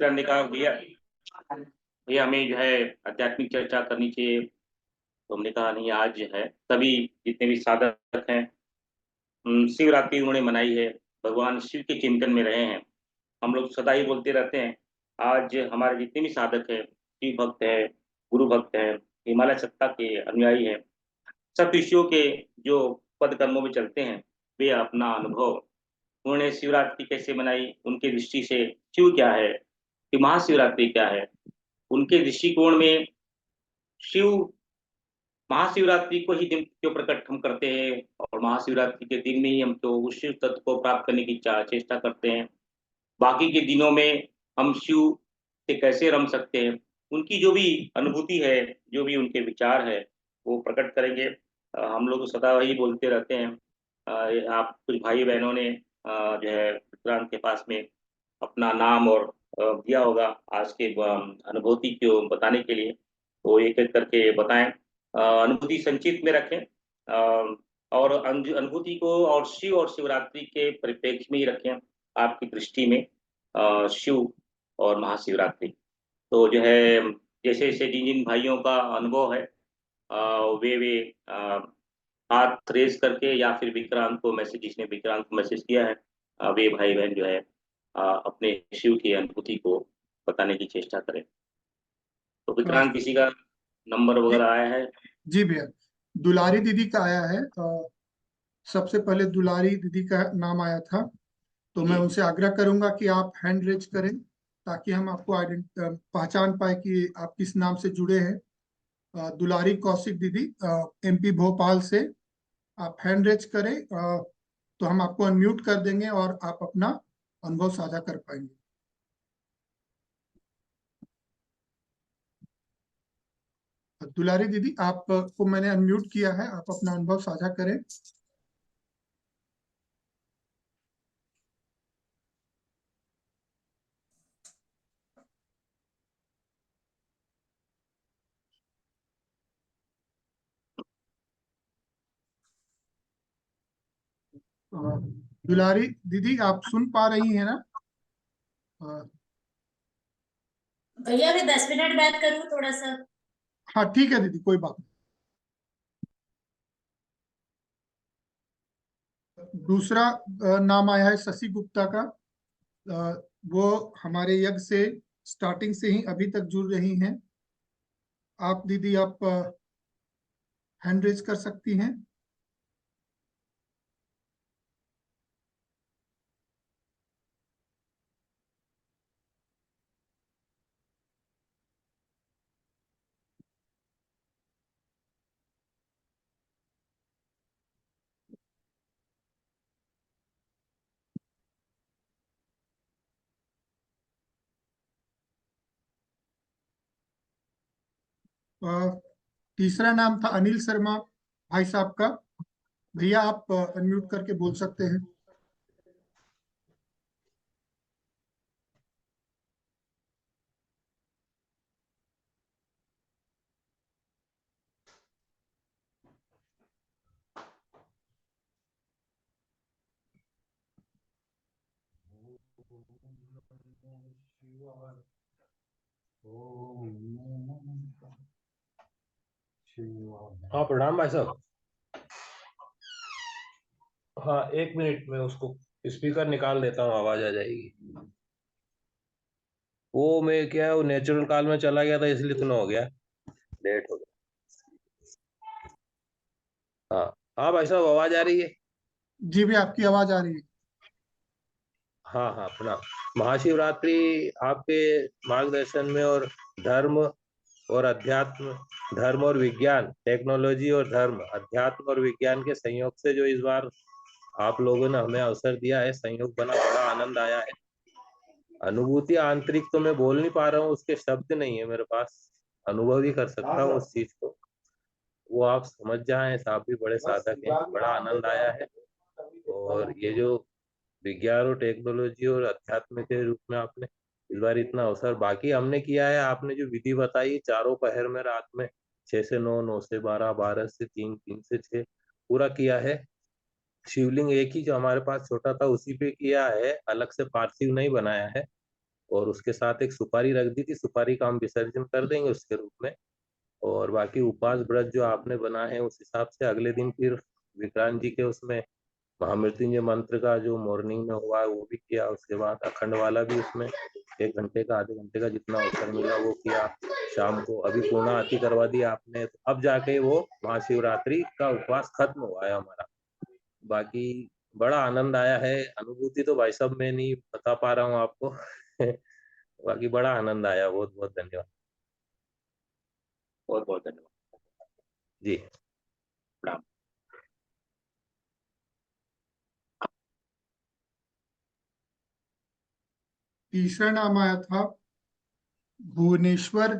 विक्रांत ने कहा भैया भैया हमें जो है आध्यात्मिक चर्चा करनी चाहिए। तो हमने कहा नहीं, आज जो है सभी जितने भी साधक हैं, शिवरात्रि उन्होंने मनाई है, भगवान शिव के चिंतन में रहे हैं। हम लोग सदा ही बोलते रहते हैं। आज हमारे जितने भी साधक हैं, शिव भक्त हैं, गुरु भक्त हैं, हिमालय सत्ता के अनुयायी हैं, सब ऋषियों के जो पद कर्मों में चलते हैं, वे अपना अनुभव, उन्होंने शिवरात्रि कैसे मनाई, उनके दृष्टि से शिव क्या है, कि महाशिवरात्रि क्या है, उनके दृष्टिकोण में शिव, महाशिवरात्रि को ही दिन क्यों प्रकट हम करते हैं, और महाशिवरात्रि के दिन में ही हम तो उस शिव तत्व को प्राप्त करने की चेष्टा करते हैं। बाकी के दिनों में हम शिव से कैसे रम सकते हैं, उनकी जो भी अनुभूति है, जो भी उनके विचार है, वो प्रकट करेंगे। हम लोग सदा वही बोलते रहते हैं। आप कुछ भाई बहनों ने जो है विक्रांत के पास में अपना नाम और दिया होगा आज के अनुभूति को बताने के लिए। तो एक एक करके बताएं, अनुभूति संचित में रखें, और अनुभूति को और शिव और शिवरात्रि के परिप्रेक्ष्य में ही रखें आपकी दृष्टि में। शिव और महाशिवरात्रि तो जो है, जैसे जैसे जिन जिन भाइयों का अनुभव है, वे हाथ रेज करके या फिर विक्रांत को मैसेज, जिसने विक्रांत को मैसेज किया है, वे भाई बहन जो है अपने शिव की अनुभूति को बताने की चेष्टा करें। तो हाँ विक्रांत, किसी का नंबर जी वगैरह आया है? जी भैया, दुलारी दीदी का आया है। सबसे पहले दुलारी दीदी का नाम आया था, तो मैं जी। उनसे आग्रह करूंगा कि आप हैंड रेज करें ताकि हम आपको पहचान पाए कि आप किस नाम से जुड़े हैं। दुलारी कौशिक दीदी, एमपी भोपाल से, आप हैंड रेज करें तो हम आपको अनम्यूट कर देंगे और आप अपना अनुभव साझा कर पाएंगे। दुलारी दीदी, आपको मैंने अनम्यूट किया है, आप अपना अनुभव साझा करें। दुलारी दीदी, आप सुन पा रही हैं ना? भैया मैं 10 मिनट बात करूँ थोड़ा सा? हाँ ठीक है दीदी, कोई बात नहीं। दूसरा नाम आया है शशि गुप्ता का। वो हमारे यज्ञ से स्टार्टिंग से ही अभी तक जुड़ रही हैं। आप दीदी, आप हैंड रेज कर सकती हैं। तीसरा नाम था अनिल शर्मा भाई साहब का। भैया, आप अनम्यूट करके बोल सकते हैं। हाँ, प्रणाम भाई साहब। हाँ, 1 मिनट में उसको स्पीकर निकाल देता हूँ, आवाज आ जाएगी। वो मैं क्या है, वो नेचुरल कॉल में चला गया था, इसलिए इतना हो गया, लेट हो गया। हाँ हाँ भाई साहब, आवाज आ रही है? जी भी, आपकी आवाज आ रही है। हाँ हाँ, प्रणाम। महाशिवरात्रि आपके मार्गदर्शन में, और धर्म और अध्यात्म, धर्म और विज्ञान, टेक्नोलॉजी और धर्म, अध्यात्म और विज्ञान के संयोग से जो इस बार आप लोगों ने हमें अवसर दिया है, संयोग बना, बड़ा आनंद आया है। अनुभूति आंतरिक तो मैं बोल नहीं पा रहा हूँ, उसके शब्द नहीं है मेरे पास, अनुभव ही कर सकता हूँ उस चीज को। वो आप समझ जाएं, आप भी बड़े साधक हैं, बड़ा आनंद आया है। और ये जो विज्ञान और टेक्नोलॉजी और अध्यात्म के रूप में आपने इस बार इतना अवसर बाकी हमने किया है, आपने जो विधि बताई चारों पहर में, रात में 6 से 9, 9 से 12, 12 से 3, 3 से 6 पूरा किया है। शिवलिंग एक ही जो हमारे पास छोटा था उसी पे किया है, अलग से पार्थिव नहीं बनाया है। और उसके साथ एक सुपारी रख दी थी, सुपारी का हम विसर्जन कर देंगे उसके रूप में। और बाकी उपवास व्रत जो आपने बना है उस हिसाब से अगले दिन फिर विक्रांत जी के उसमें महामृत्युंजय मंत्र का जो मॉर्निंग में हुआ है वो भी किया, उसके बाद अखंड वाला भी उसमें 1 घंटे का आधे घंटे का जितना अवसर मिला वो किया। शाम को अभी पूर्णा आरती करवा दी आपने, तो अब जाके वो महाशिवरात्रि का उपवास खत्म हुआ है हमारा। बाकी बड़ा आनंद आया है, अनुभूति तो भाई साहब मैं नहीं बता पा रहा हूँ आपको बाकी बड़ा आनंद आया, बहुत बहुत धन्यवाद बहुत बहुत धन्यवाद। जी। प्रणाम। तीसरा नाम आया था भुवनेश्वर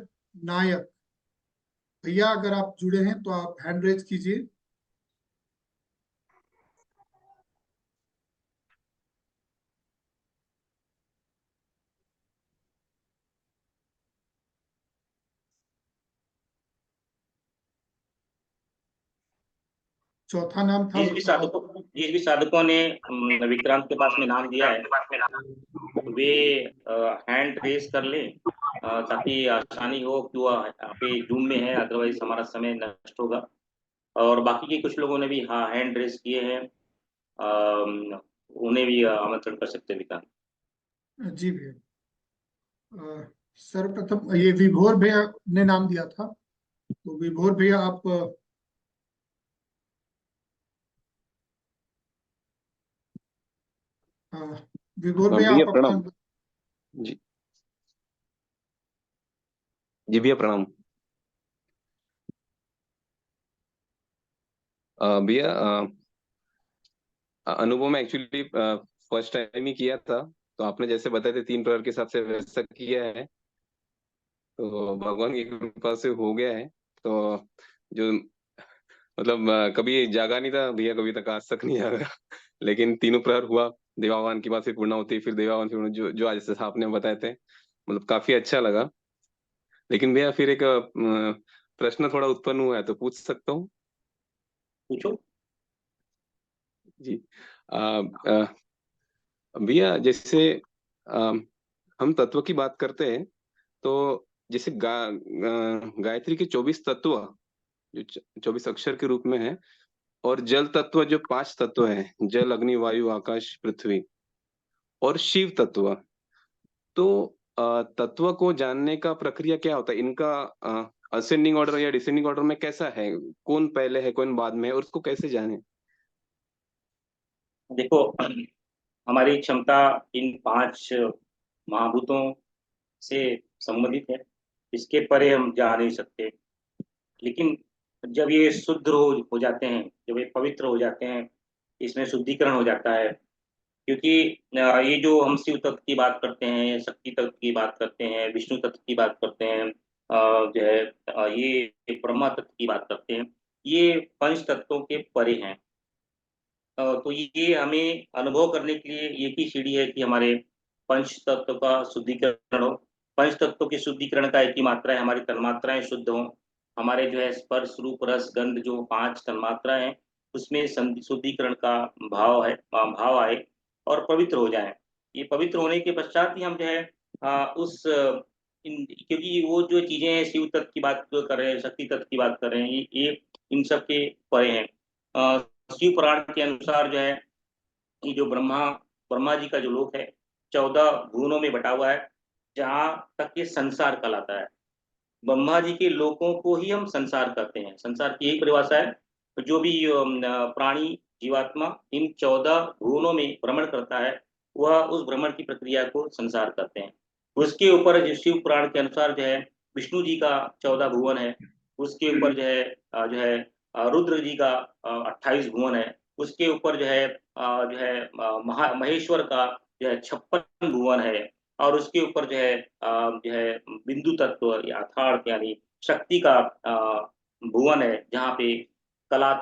नायक। भैया अगर आप जुड़े हैं तो आप हैंड रेज कीजिए। चौथा नाम था जिस भी साधकों ने विक्रांत के पास में नाम दिया है वे हैंड रेस कर ले ताकि आसानी हो कि वह पे जूम में है, अदरवाइज हमारा समय नष्ट होगा। और बाकी के कुछ लोगों ने भी हाँ हैंड रेस किए हैं, उन्हें भी आमंत्रण कर सकते हैं विक्रांत। जी भैया। सर्वप्रथम ये विभोर भैया ने नाम दिया था, तो विभोर भैया आप विभोर भैया भैया आप प्रणाम। अपना जी जी भैया प्रणाम। भैया अनुभव में एक्चुअली फर्स्ट टाइम ही किया था, तो आपने जैसे बताए थे 3 प्रहर के हिसाब से वैसा किया है, तो भगवान की कृपा से हो गया है। तो जो मतलब कभी जागा नहीं था भैया, कभी तक आज तक नहीं जागा लेकिन 3 प्रहर हुआ, देवावान की बात फिर पूर्ण होती, फिर देवावान फिर जो जो आज जैसे आपने बताए थे, मतलब काफी अच्छा लगा। लेकिन भैया फिर एक प्रश्न थोड़ा उत्पन्न हुआ है, तो पूछ सकता हूँ? पूछो। जी। भैया जैसे हम तत्व की बात करते हैं, तो जैसे गायत्री के 24 तत्व जो 24 अक्षर के रूप में है, और जल तत्व जो 5 तत्व है, जल अग्नि वायु आकाश पृथ्वी, और शिव तत्व, तो तत्व को जानने का प्रक्रिया क्या होता है इनका? असेंडिंग ऑर्डर या डिसेंडिंग ऑर्डर में कैसा है, कौन पहले है कौन बाद में है, और उसको कैसे जाने? देखो, हमारी क्षमता इन 5 महाभूतों से संबंधित है, इसके परे हम जा नहीं सकते। लेकिन जब ये शुद्ध हो जाते हैं, जब ये पवित्र हो जाते हैं, इसमें शुद्धिकरण हो जाता है। क्योंकि ये जो हम शिव तत्व की बात करते हैं, शक्ति तत्व की बात करते हैं, विष्णु तत्व की बात करते हैं, जो है ये ब्रह्मा तत्व की बात करते हैं, ये पंच तत्वों के परे हैं। तो ये हमें अनुभव करने के लिए एक ही सीढ़ी है कि हमारे पंच तत्व का शुद्धिकरण हो। पंच तत्वों के शुद्धिकरण का एक ही मात्रा है, हमारी तन्मात्राएं शुद्ध हों, हमारे जो है स्पर्श रूप रस गंध जो 5 तन्मात्राएं हैं उसमें शुद्धिकरण का भाव आए और पवित्र हो जाए। ये पवित्र होने के पश्चात ही हम जो है क्योंकि वो जो चीजें हैं शिव तत्व की बात कर रहे हैं, शक्ति तत्व की बात कर रहे हैं, ये इन सब के परे हैं। शिव पुराण के अनुसार जो है ये जो ब्रह्मा जी का जो लोक है 14 भुवनों में बटा हुआ है, जहाँ तक ये संसार कहलाता है। ब्रह्मा जी के लोकों को ही हम संसार कहते हैं। संसार की एक परिभाषा है, तो जो भी प्राणी जीवात्मा इन 14 भुवनों में भ्रमण करता है वह उस भ्रमण की प्रक्रिया को संसार कहते हैं। उसके ऊपर जो शिव पुराण के अनुसार जो है विष्णु जी का 14 भुवन है, उसके ऊपर जो है रुद्र जी का 28 भुवन है, उसके ऊपर महेश्वर का जो है 56 भुवन है, और उसके ऊपर जो है बिंदु तत्व या अर्थात यानी शक्ति का भुवन है, जहाँ पे कला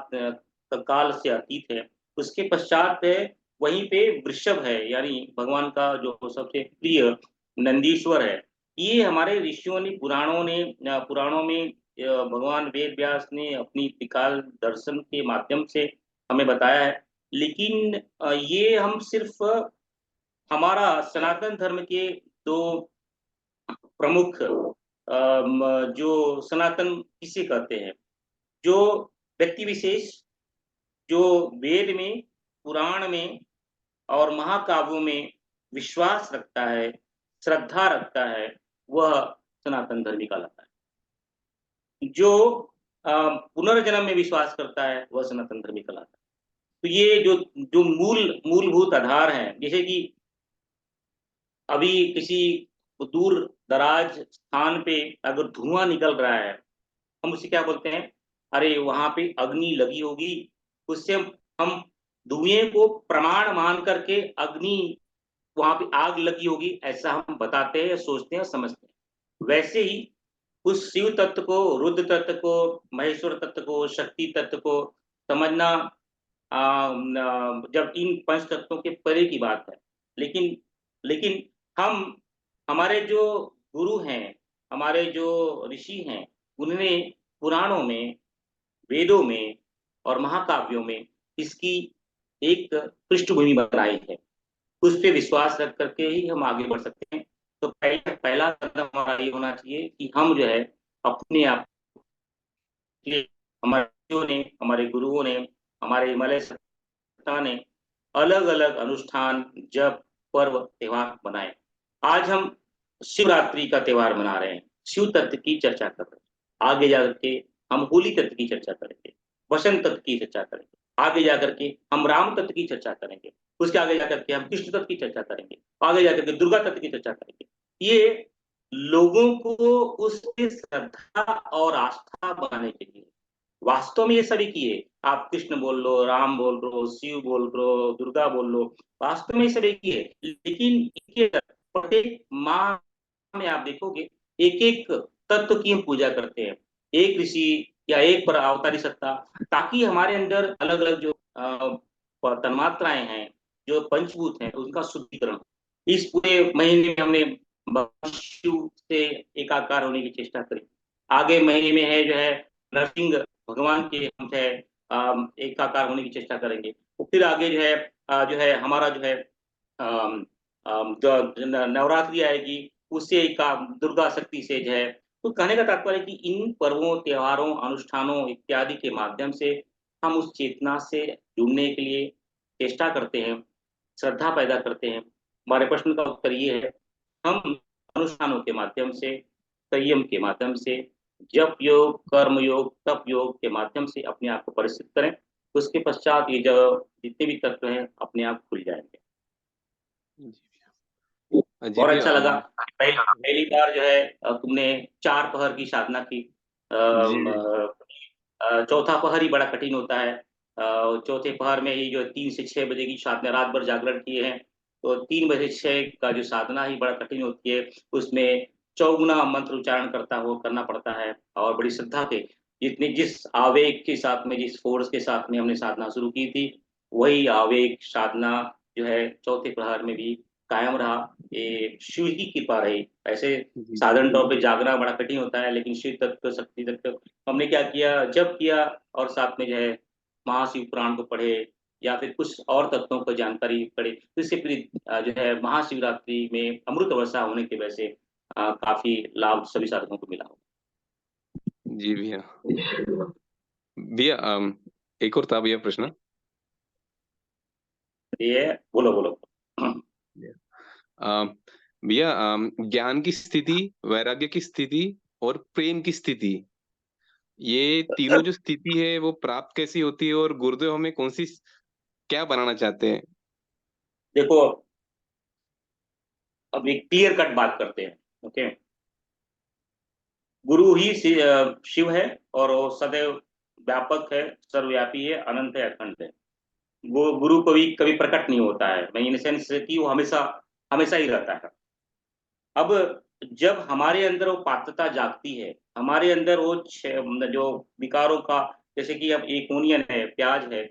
काल से अतीत है। उसके पश्चात है वहीं पे वृषभ है, यानी भगवान का जो सबसे प्रिय नंदीश्वर है। ये हमारे ऋषियों ने पुराणों में भगवान वेद व्यास ने अपनी त्रिकाल दर्शन के माध्यम से हमें बताया है। लेकिन ये हम सिर्फ हमारा सनातन धर्म के दो प्रमुख जो सनातन किसे कहते हैं, जो व्यक्ति विशेष जो वेद में, पुराण में और महाकाव्यों में विश्वास रखता है, श्रद्धा रखता है, वह सनातन धर्मी कहलाता है। जो पुनर्जन्म में विश्वास करता है वह सनातन धर्मी कहलाता है। तो ये जो जो मूलभूत आधार हैं, जैसे कि अभी किसी दूर दराज स्थान पे अगर धुआं निकल रहा है, हम उसे क्या बोलते हैं, अरे वहां पे अग्नि लगी होगी, उससे हम धुएं को प्रमाण मान करके अग्नि वहां पे आग लगी होगी ऐसा हम बताते हैं, सोचते हैं, समझते हैं। वैसे ही उस शिव तत्व को, रुद्र तत्व को, महेश्वर तत्व को, शक्ति तत्व को समझना जब इन पंच तत्वों के परे की बात है। लेकिन लेकिन हम हमारे जो गुरु हैं, हमारे जो ऋषि हैं, उन्होंने पुराणों में, वेदों में और महाकाव्यों में इसकी एक पृष्ठभूमि बनाई है। उस पे विश्वास रख करके ही हम आगे बढ़ सकते हैं। तो पहला कदम हमारा ये होना चाहिए कि हम जो है अपने आप के, हमारे गुरुओं ने, हमारे हिमालय संस्था ने अलग अलग अनुष्ठान, जप, पर्व, त्योहार बनाए। आज हम शिवरात्रि का त्योहार मना रहे हैं, शिव तत्व की चर्चा कर रहे हैं। आगे जाकर के हम होली तत्व की चर्चा करेंगे, वसंत तत्व की चर्चा करेंगे, आगे जाकर के हम राम तत्व की चर्चा करेंगे, उसके आगे जाकर के हम कृष्ण तत्व की चर्चा करेंगे, आगे जाकर के दुर्गा तत्व की चर्चा करेंगे। ये लोगों को उसकी श्रद्धा और आस्था बनाने के लिए, वास्तव में ये सभी किए, आप कृष्ण बोल लो, राम बोल लो, शिव बोल लो, दुर्गा बोल लो, वास्तव में ये सभी किए, लेकिन प्रत्येक माह में आप देखोगे एक एक तत्व की हम पूजा करते हैं, एक ऋषि या एक पर अवतारी सत्ता, ताकि हमारे अंदर अलग अलग जो तन्मात्राएं हैं, जो पंचभूत हैं, उनका शुद्धिकरण। इस पूरे महीने में हमने शिव से एकाकार होने की चेष्टा करी। आगे महीने में है जो है नरसिंह भगवान के हम है एकाकार होने की चेष्टा करेंगे। तो फिर आगे जो है हमारा जो है नवरात्रि आएगी, उससे दुर्गा शक्ति से जो है। तो कहने का तात्पर्य कि इन पर्वों, त्योहारों, अनुष्ठानों इत्यादि के माध्यम से हम उस चेतना से जुड़ने के लिए चेष्टा करते हैं, श्रद्धा पैदा करते हैं। हमारे प्रश्न का उत्तर ये है, हम अनुष्ठानों के माध्यम से, संयम के माध्यम से, जप योग, कर्म योग, तप योग के माध्यम से अपने आप को परिष्कृत करें। उसके पश्चात ये जो जितने भी तत्व हैं अपने आप खुल जाएंगे। बहुत अच्छा लगा। पहली बार जो है तुमने 4 पहर की साधना की। चौथा पहर ही बड़ा कठिन होता है। चौथे पहर में ही जो 3 से 6 बजे की साधना, रात भर जागरण किए हैं, तो 3 बजे 6 का जो साधना ही बड़ा कठिन होती है। उसमें 4 मंत्र उच्चारण करना पड़ता है, और बड़ी श्रद्धा के, जिस आवेग के साथ में, जिस फोर्स के साथ में हमने साधना शुरू की थी, वही आवेग साधना जो है चौथे प्रहर में भी कायम रहा। ये शिव की कृपा रही। ऐसे साधारण तौर पे जागना बड़ा कठिन होता है, लेकिन शिव तत्व, शक्ति तत्व, हमने क्या किया, जब किया और साथ में जो है महाशिव पुराण को पढ़े या फिर कुछ और तत्वों को जानकारी पढ़े, तो इससे फिर जो है महाशिवरात्रि में अमृत वर्षा होने की वजह से काफी लाभ सभी साधकों को मिला। जी भैया। भैया एक और था भैया प्रश्न। ये बोलो। भैया ज्ञान की स्थिति, वैराग्य की स्थिति और प्रेम की स्थिति, ये तीनों जो स्थिति है वो प्राप्त कैसी होती है, और गुरुदेव हमें कौन सी, क्या बनाना चाहते हैं? देखो, अब एक क्लियर कट बात करते हैं। ओके, गुरु ही शिव है, और वो सदैव व्यापक है, सर्वव्यापी है, अनंत है, अखंड है। वो गुरु कभी प्रकट नहीं होता है, इन सेंस कि वो हमेशा हमेशा ही रहता है। अब जब हमारे अंदर वो पात्रता जागती है, हमारे अंदर वो जो विकारों का, जैसे कि अब एक ओनियन है, प्याज है,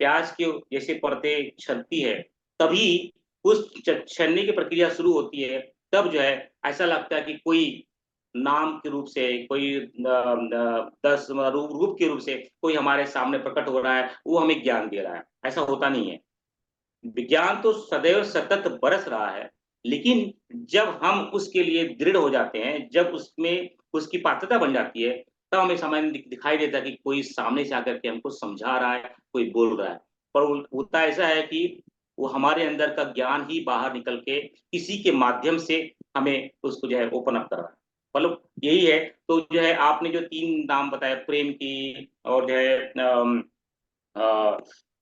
प्याज के जैसे परतें छलती है, तभी उस छलने की प्रक्रिया शुरू होती है। तब जो है ऐसा लगता है कि कोई नाम के रूप से, कोई 10 रूप के रूप से कोई हमारे सामने प्रकट हो रहा है, वो हमें ज्ञान दे रहा है। ऐसा होता नहीं है। विज्ञान तो सदैव सतत बरस रहा है, लेकिन जब हम उसके लिए दृढ़ हो जाते हैं, जब उसमें उसकी पात्रता बन जाती है, तब हमें समझ में दिखाई देता है कि कोई सामने से आकर के हमको समझा रहा है, कोई बोल रहा है। पर होता ऐसा है कि वो हमारे अंदर का ज्ञान ही बाहर निकल के किसी के माध्यम से हमें उसको जो है ओपन अप कर रहा है। मतलब यही है। तो जो है आपने जो 3 नाम बताया, प्रेम की और जो है अ,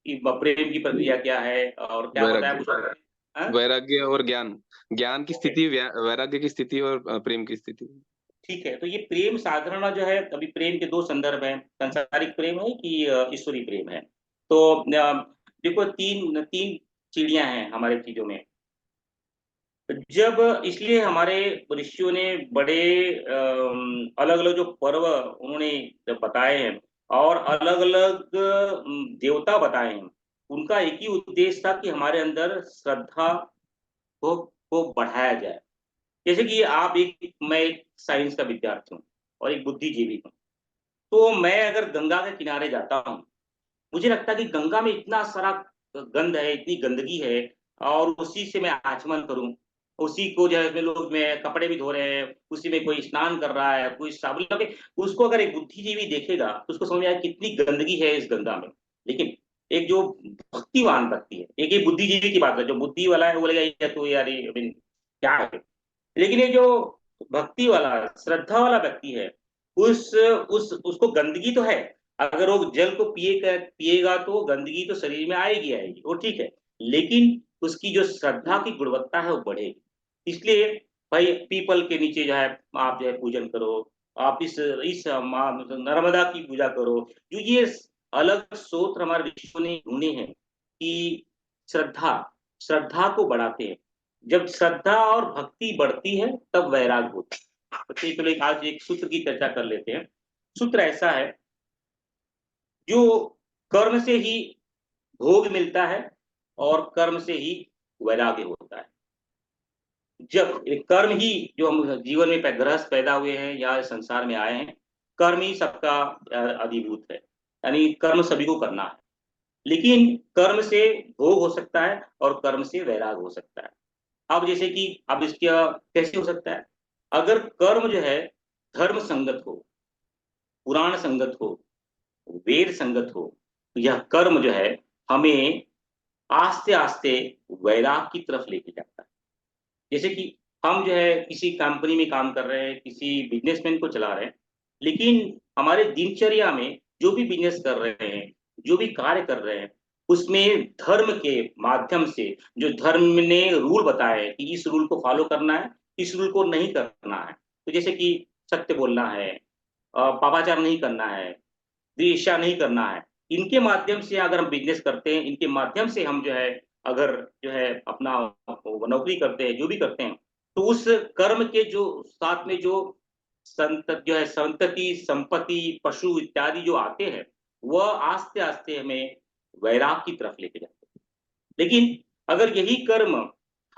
कि प्रेम की प्रक्रिया क्या है और क्या बताया वैराग्य, कुछ और? हाँ? वैराग्य और ज्ञान, ज्ञान की ओके। स्थिति, वैराग्य की स्थिति और प्रेम की स्थिति। ठीक है, तो ये प्रेम साधारण जो है, अभी प्रेम के 2 संदर्भ हैं, सांसारिक प्रेम है कि ईश्वरीय प्रेम है। तो देखो 3 चिड़ियाँ हैं हमारे चीज़ों में। जब इसलिए हमारे ऋषियों ने बड़े अलग-अलग जो पर्व उन्होंने जब बताए हैं और अलग-अलग देवता बताए हैं, उनका एक ही उद्देश्य था कि हमारे अंदर श्रद्धा को बढ़ाया जाए। जैसे कि मैं एक साइंस का विद्यार्थी हूँ और एक बुद्धिजीवी हूँ। तो मैं अगर गंगा के किनारे जाता हूँ, मुझे लगता है कि गंगा में इतना सारा गंध है, इतनी गंदगी है और उसी से मैं आचमन करूँ। उसी को जो है उसमें लोग में कपड़े भी धो रहे हैं, उसी में कोई स्नान कर रहा है, कोई साबुन लगे, उसको अगर एक बुद्धिजीवी देखेगा, तो उसको समझ में आएगा कितनी गंदगी है इस गंगा में। लेकिन एक जो भक्तिवान व्यक्ति है, एक ये बुद्धिजीवी की बात है, जो बुद्धि वाला है वो बोलेगा ये तो यार ये आई मीन क्या है? लेकिन ये जो भक्ति वाला, श्रद्धा वाला व्यक्ति है, उस उसको गंदगी तो है, अगर वो जल को पिएगा तो गंदगी तो शरीर में आएगी आएगी, वो ठीक है। लेकिन उसकी जो श्रद्धा की गुणवत्ता है वो बढ़ेगी। इसलिए भाई पीपल के नीचे जो है आप जो है पूजन करो, आप इस माँ नर्मदा की पूजा करो। जो ये अलग स्रोत हमारे ऋषियों ने ढूँढे हैं कि श्रद्धा श्रद्धा को बढ़ाते हैं। जब श्रद्धा और भक्ति बढ़ती है तब वैराग होता है। तो चलिए चलो आज एक सूत्र की चर्चा कर लेते हैं। सूत्र ऐसा है, जो कर्म से ही भोग मिलता है और कर्म से ही वैराग्य होता है। जब कर्म ही जो हम जीवन में गृहस्थ पैदा हुए हैं या संसार में आए हैं, कर्म ही सबका अधिभूत है, यानी कर्म सभी को करना है। लेकिन कर्म से भोग हो सकता है और कर्म से वैराग हो सकता है। अब जैसे कि अब इसका कैसे हो सकता है? अगर कर्म जो है धर्म संगत हो, पुराण संगत हो, वेद संगत हो, तो यह कर्म जो है हमें आस्ते-आस्ते वैराग की तरफ लेके जाता है। जैसे कि हम जो है किसी कंपनी में काम कर रहे हैं, किसी बिज़नेसमैन को चला रहे हैं, लेकिन हमारे दिनचर्या में जो भी बिज़नेस कर रहे हैं, जो भी कार्य कर रहे हैं, उसमें धर्म के माध्यम से जो धर्म ने रूल बताए हैं कि इस रूल को फ़ॉलो करना है, इस रूल को नहीं करना है। तो जैसे कि सत्य बोलना है, पापाचार नहीं करना है, ईर्ष्या नहीं करना है। इनके माध्यम से अगर हम बिज़नेस करते हैं, इनके माध्यम से हम जो है अगर जो है अपना नौकरी करते हैं, जो भी करते हैं, तो उस कर्म के जो साथ में जो संतति, संपत्ति, पशु इत्यादि जो आते हैं, वह आस्ते-आस्ते हमें वैराग की तरफ लेके जाते हैं। लेकिन अगर यही कर्म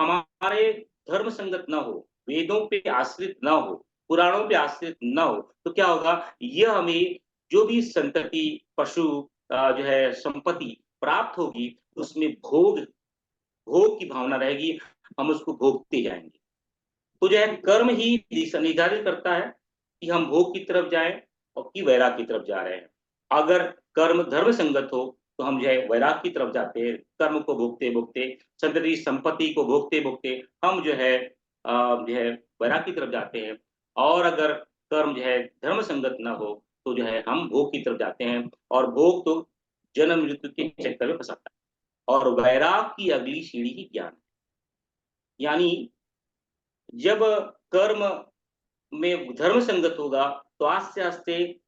हमारे धर्म संगत ना हो, वेदों पे आश्रित ना हो, पुराणों पे आश्रित ना हो, तो क्या होगा? यह हमें जो भी संतति, पशु जो है संपत्ति प्राप्त होगी, उसमें भोग की भावना रहेगी, हम उसको भोगते जाएँगे। तो जो है कर्म ही दिशा निर्धारित करता है कि हम भोग की तरफ जाएँ और कि वैराग की तरफ जा रहे हैं। अगर कर्म धर्म संगत हो, तो हम जो है वैराग की तरफ जाते हैं, कर्म को भोगते-भोगते, संतति संपत्ति को भोगते-भोगते हम जो है वैराग की तरफ जाते हैं। और अगर कर्म जो है धर्म संगत ना हो, तो जो है हम भोग की तरफ जाते हैं और भोग तो जन्म मृत्यु के चक्कर में फँसाता है। और वैराग की अगली सीढ़ी ही ज्ञान है। यानी जब कर्म में धर्म संगत होगा, तो आस्ते-आस्ते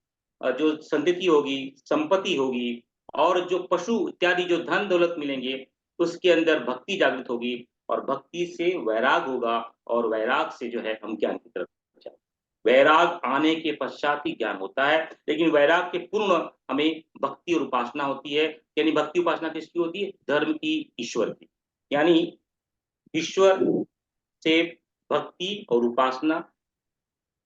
जो संतति होगी, संपत्ति होगी और जो पशु इत्यादि जो धन-दौलत मिलेंगे, उसके अंदर भक्ति जागृत होगी और भक्ति से वैराग होगा और वैराग से जो है हम ज्ञान की तरफ जाएँ। वैराग आने के पश्चात ही ज्ञान होता है, लेकिन वैराग के पूर्ण हमें भक्ति और उपासना होती है, यानी भक्ति उपासना किसकी होती है? धर्म की, ईश्वर की। यानी ईश्वर से भक्ति और उपासना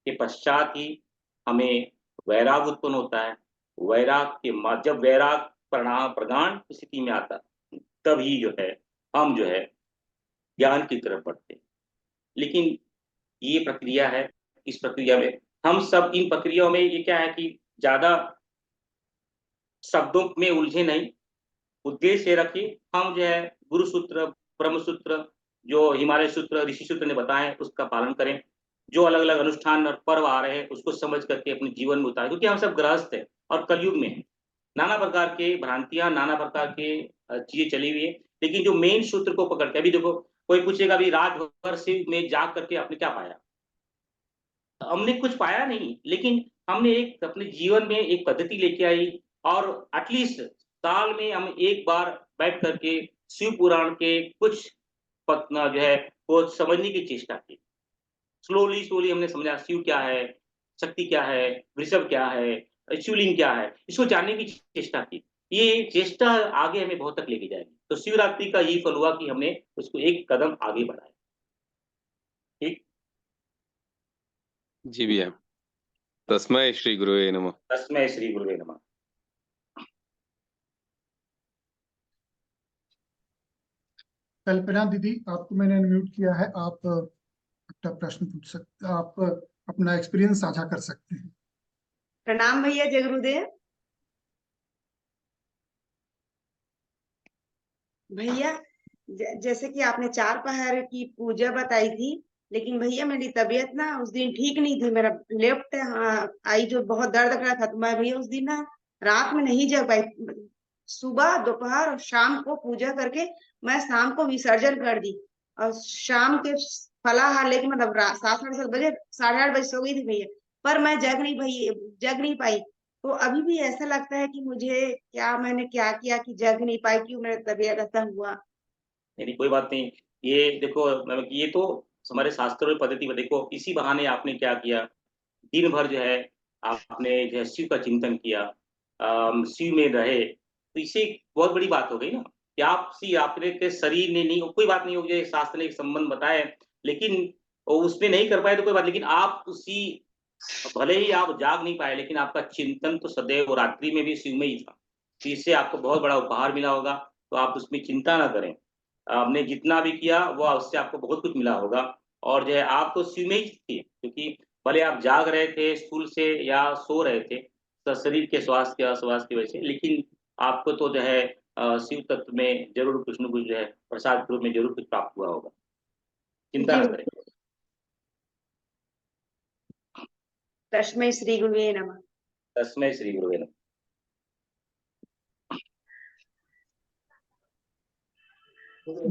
के पश्चात ही हमें वैराग उत्पन्न होता है। वैराग के बाद जब वैराग प्रगाढ़ स्थिति में आता है, तभी जो है हम जो है ज्ञान की तरफ बढ़ते हैं। लेकिन ये प्रक्रिया है। इस प्रक्रिया में हम सब, इन प्रक्रियाओं में ये क्या है कि ज्यादा शब्दों में उलझे नहीं, उद्देश्य रखिए। हम जो है गुरु सूत्र, ब्रह्म सूत्र, जो हिमालय सूत्र, ऋषि सूत्र ने बताए उसका पालन करें। जो अलग अलग अनुष्ठान और पर्व आ रहे हैं उसको समझ करके अपने जीवन में उतारें, क्योंकि हम सब गृहस्थ हैं और कलयुग में हैं। नाना प्रकार के भ्रांतियां, नाना प्रकार के चीजें चली हुई है, लेकिन जो मेन सूत्र को पकड़ के, अभी देखो कोई पूछेगा अभी रात भर शिव में जाग करके आपने क्या पाया? हमने कुछ पाया नहीं, लेकिन हमने एक अपने जीवन में एक पद्धति लेके आई, और एटलीस्ट साल में हम एक बार बैठ करके शिव पुराण के कुछ पतना जो है वो समझने की चेष्टा की। स्लोली स्लोली हमने समझा शिव क्या है, शक्ति क्या है, वृषभ क्या है, शिवलिंग क्या है, इसको जानने की चेष्टा की। ये चेष्टा आगे हमें बहुत तक लेके जाएगी। तो शिवरात्रि का यही फल हुआ कि हमने उसको एक कदम आगे बढ़ाया। ठीक। जी भैया, तस्मै श्री गुरुवे नमः। तस्मै श्री गुरुवे नमः। कल्पना दीदी, आपको मैंने अनम्यूट किया है, आप अपना प्रश्न पूछ सकते, आप अपना एक्सपीरियंस साझा कर सकते हैं। प्रणाम भैया, जय गुरुदेव। भैया, जैसे कि आपने चार पहर की पूजा बताई थी, लेकिन भैया मेरी तबीयत ना उस दिन ठीक नहीं थी। मेरा लेफ्ट आई जो बहुत दर्द कर रहा था, तो मैं भैया उस दिन ना रात में नहीं जग पाई। सुबह, दोपहर और शाम को पूजा करके मैं शाम को विसर्जन कर दी, और शाम के फलाहार लेके मतलब 7-7:30 बजे, 8:30 बजे सो गई थी भैया। पर मैं जग नहीं पाई। तो अभी भी ऐसा लगता है कि मुझे मैंने क्या किया कि जग नहीं पाई, क्यों मेरा तबीयत ऐसा हुआ। नहीं, कोई बात नहीं। ये देखो, ये तो हमारे शास्त्रों में पद्धति में देखो, इसी बहाने आपने क्या किया, दिन भर जो है आपने जो है शिव का चिंतन किया, शिव में रहे, तो इससे एक बहुत बड़ी बात हो गई ना कि आपने के शरीर ने नहीं, कोई बात नहीं हो गई, शास्त्र ने एक संबंध बताया, लेकिन वो उसमें नहीं कर पाए तो कोई बात, लेकिन आप उसी, भले ही आप जाग नहीं पाए, लेकिन आपका चिंतन तो सदैव रात्रि में भी शिव में ही था। तो इससे आपको बहुत बड़ा उपहार मिला होगा, तो आप उसमें चिंता ना करें। आपने जितना भी किया वो उससे आपको बहुत कुछ मिला होगा। और जो है आप तो शिव में ही थे, क्योंकि भले आप जाग रहे थे स्कूल से या सो रहे थे, तो शरीर के स्वास्थ्य के अस्वास्थ्य की वजह से, लेकिन आपको तो जो है शिव तत्व में जरूर कुछ न कुछ जो है प्रसाद के रूप में जरूर कुछ प्राप्त हुआ होगा। चिंता जी, न करें। तस्मै श्री गुरुवे नमः। तस्मै श्री गुरुवे नमः।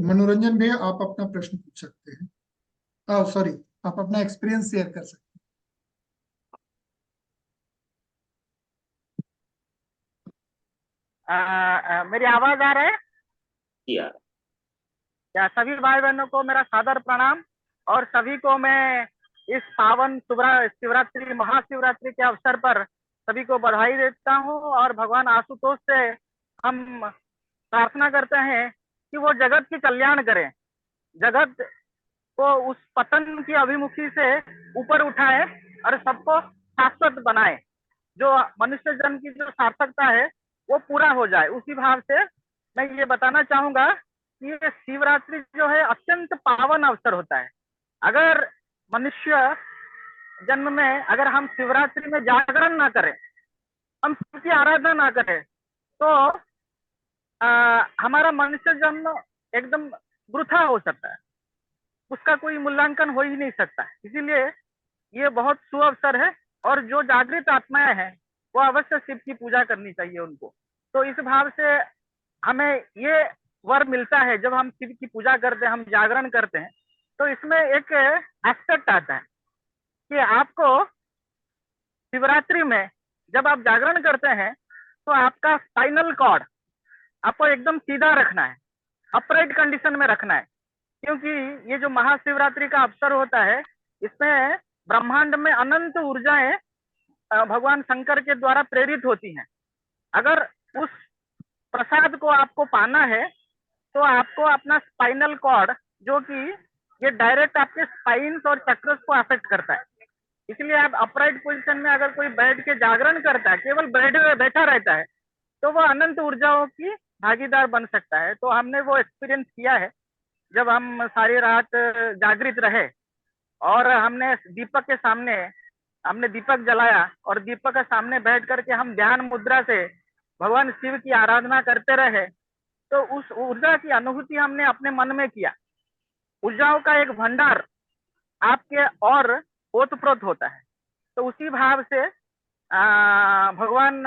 मनोरंजन भैया, आप अपना प्रश्न पूछ सकते हैं। सॉरी, आप अपना एक्सपीरियंस शेयर कर सकते मेरी आवाज आ रहा है किया। क्या? सभी भाई बहनों को मेरा सादर प्रणाम, और सभी को मैं इस पावन शिवरात्रि, महाशिवरात्रि के अवसर पर सभी को बधाई देता हूँ। और भगवान आशुतोष से हम प्रार्थना करते हैं कि वो जगत की कल्याण करें, जगत को उस पतन की अभिमुखी से ऊपर उठाए और सबको शाश्वत बनाए। जो मनुष्य जन्म की जो सार्थकता है वो पूरा हो जाए, उसी भाव से मैं ये बताना चाहूंगा कि ये शिवरात्रि जो है अत्यंत पावन अवसर होता है। अगर मनुष्य जन्म में अगर हम शिवरात्रि में जागरण ना करें, हम शिव की आराधना ना करें, तो हमारा मनुष्य जन्म एकदम वृथा हो सकता है, उसका कोई मूल्यांकन हो ही नहीं सकता। इसीलिए ये बहुत सुअवसर है, और जो जागृत आत्माएं हैं वो अवश्य शिव की पूजा करनी चाहिए उनको। तो इस भाव से हमें ये वर मिलता है, जब हम शिव की पूजा करते हैं, हम जागरण करते हैं, तो इसमें एक एस्पेक्ट आता है कि आपको शिवरात्रि में जब आप जागरण करते हैं तो आपका स्पाइनल कॉर्ड आपको एकदम सीधा रखना है, अपराइट कंडीशन में रखना है, क्योंकि ये जो महाशिवरात्रि का अवसर होता है, इसमें ब्रह्मांड में अनंत ऊर्जाएं भगवान शंकर के द्वारा प्रेरित होती हैं। अगर उस प्रसाद को आपको पाना है तो आपको अपना स्पाइनल कॉर्ड, जो कि ये डायरेक्ट आपके स्पाइन्स और चक्रस को अफेक्ट करता है, इसलिए आप अपराइट पोजीशन में अगर कोई बैठ के जागरण करता है, केवल बैठा रहता है, तो वो अनंत ऊर्जाओं की भागीदार बन सकता है। तो हमने वो एक्सपीरियंस किया है, जब हम सारी रात जागृत रहे और हमने दीपक के सामने हमने दीपक जलाया और दीपक के सामने बैठ करके हम ध्यान मुद्रा से भगवान शिव की आराधना करते रहे। तो उस ऊर्जा की अनुभूति हमने अपने मन में किया। ऊर्जाओं का एक भंडार आपके और ओतप्रोत होता है। तो उसी भाव से भगवान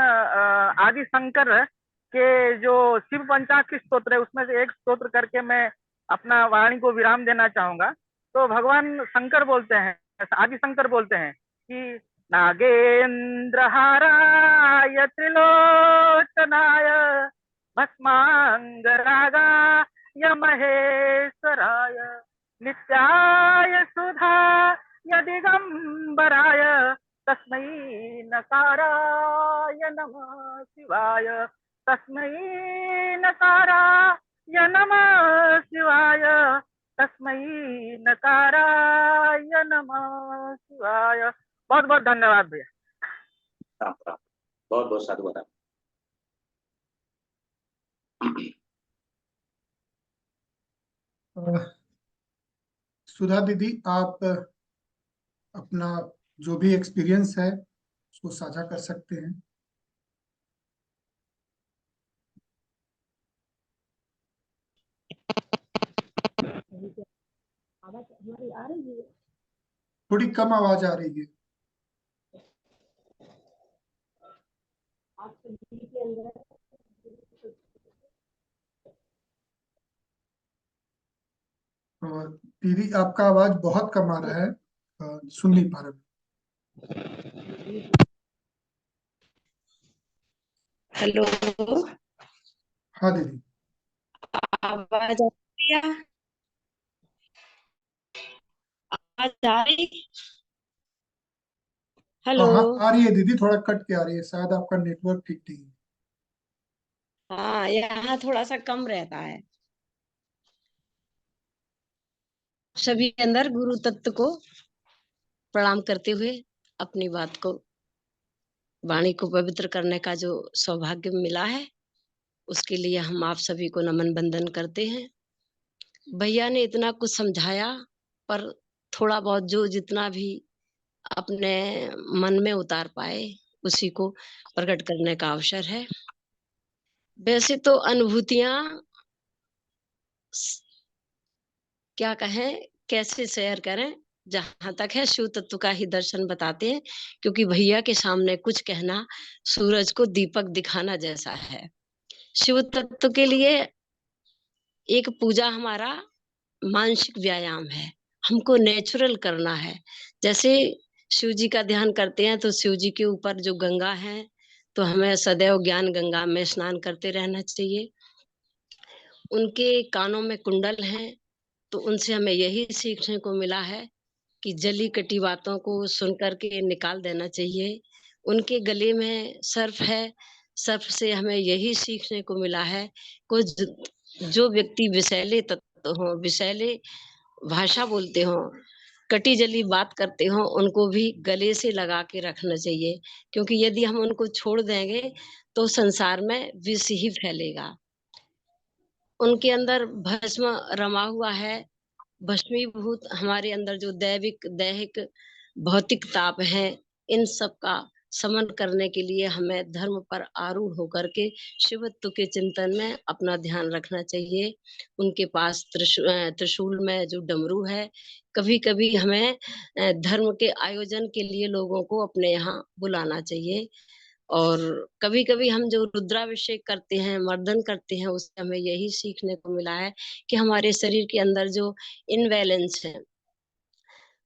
आदि शंकर के जो शिव पंचाक्षरी स्तोत्र है उसमें से एक स्तोत्र करके मैं अपना वाणी को विराम देना चाहूंगा। तो भगवान शंकर बोलते हैं, आदि शंकर बोलते हैं कि नागेंद्रहाराय त्रिलोचनाय भस्मांगरागाय महेश्वराय नित्याय सुधाय दिगंबराय तस्मै नकाराय नमः शिवाय तस्मै नकाराय नमः शिवाय तस्मै नकाराय नमः शिवाय। बहुत बहुत धन्यवाद भैया। राम राम। बहुत बहुत साधुवाद। सुधा दीदी, आप अपना जो भी एक्सपीरियंस है उसको साझा कर सकते हैं। आवाज हमारी आ रही है? थोड़ी कम आवाज आ रही है। आप के अंदर दीदी, आपका आवाज बहुत कम आ रहा है, सुन नहीं पा रहे। हेलो, हाँ दीदी, आवाज आ रही है? आवाज आ रही? हेलो। हाँ हाँ, आ रही है दीदी, थोड़ा कट के आ रही है, शायद आपका नेटवर्क ठीक नहीं है। हाँ, यहाँ थोड़ा सा कम रहता है। सभी के अंदर गुरु तत्व को प्रणाम करते हुए अपनी बात को, वाणी को पवित्र करने का जो सौभाग्य मिला है उसके लिए हम आप सभी को नमन बंदन करते हैं। भैया ने इतना कुछ समझाया, पर थोड़ा बहुत जो जितना भी अपने मन में उतार पाए उसी को प्रकट करने का अवसर है। वैसे तो अनुभूतियां क्या कहें, कैसे शेयर करें, जहां तक है शिव तत्व का ही दर्शन बताते हैं, क्योंकि भैया के सामने कुछ कहना सूरज को दीपक दिखाना जैसा है। शिव तत्व के लिए एक पूजा हमारा मानसिक व्यायाम है, हमको नेचुरल करना है। जैसे शिव जी का ध्यान करते हैं तो शिव जी के ऊपर जो गंगा है तो हमें सदैव ज्ञान गंगा में स्नान करते रहना चाहिए। उनके कानों में कुंडल हैं तो उनसे हमें यही सीखने को मिला है कि जली कटी बातों को सुन करके निकाल देना चाहिए। उनके गले में सर्प है, सर्प से हमें यही सीखने को मिला है कुछ जो व्यक्ति विषैले तत्व हो, विषैले भाषा बोलते हो, कटी जली बात करते हो, उनको भी गले से लगा के रखना चाहिए, क्योंकि यदि हम उनको छोड़ देंगे तो संसार में विष ही फैलेगा। उनके अंदर भस्म रमा हुआ है, भस्मीभूत हमारे अंदर जो दैविक दैहिक भौतिक ताप है, इन सब का समन करने के लिए हमें धर्म पर आरूढ़ होकर के शिवत्व के चिंतन में अपना ध्यान रखना चाहिए। उनके पास त्रिशूल में जो डमरू है, कभी कभी हमें धर्म के आयोजन के लिए लोगों को अपने यहाँ बुलाना चाहिए। और कभी कभी हम जो रुद्राभिषेक करते हैं, मर्दन करते हैं, उससे हमें यही सीखने को मिला है कि हमारे शरीर के अंदर जो इनबैलेंस है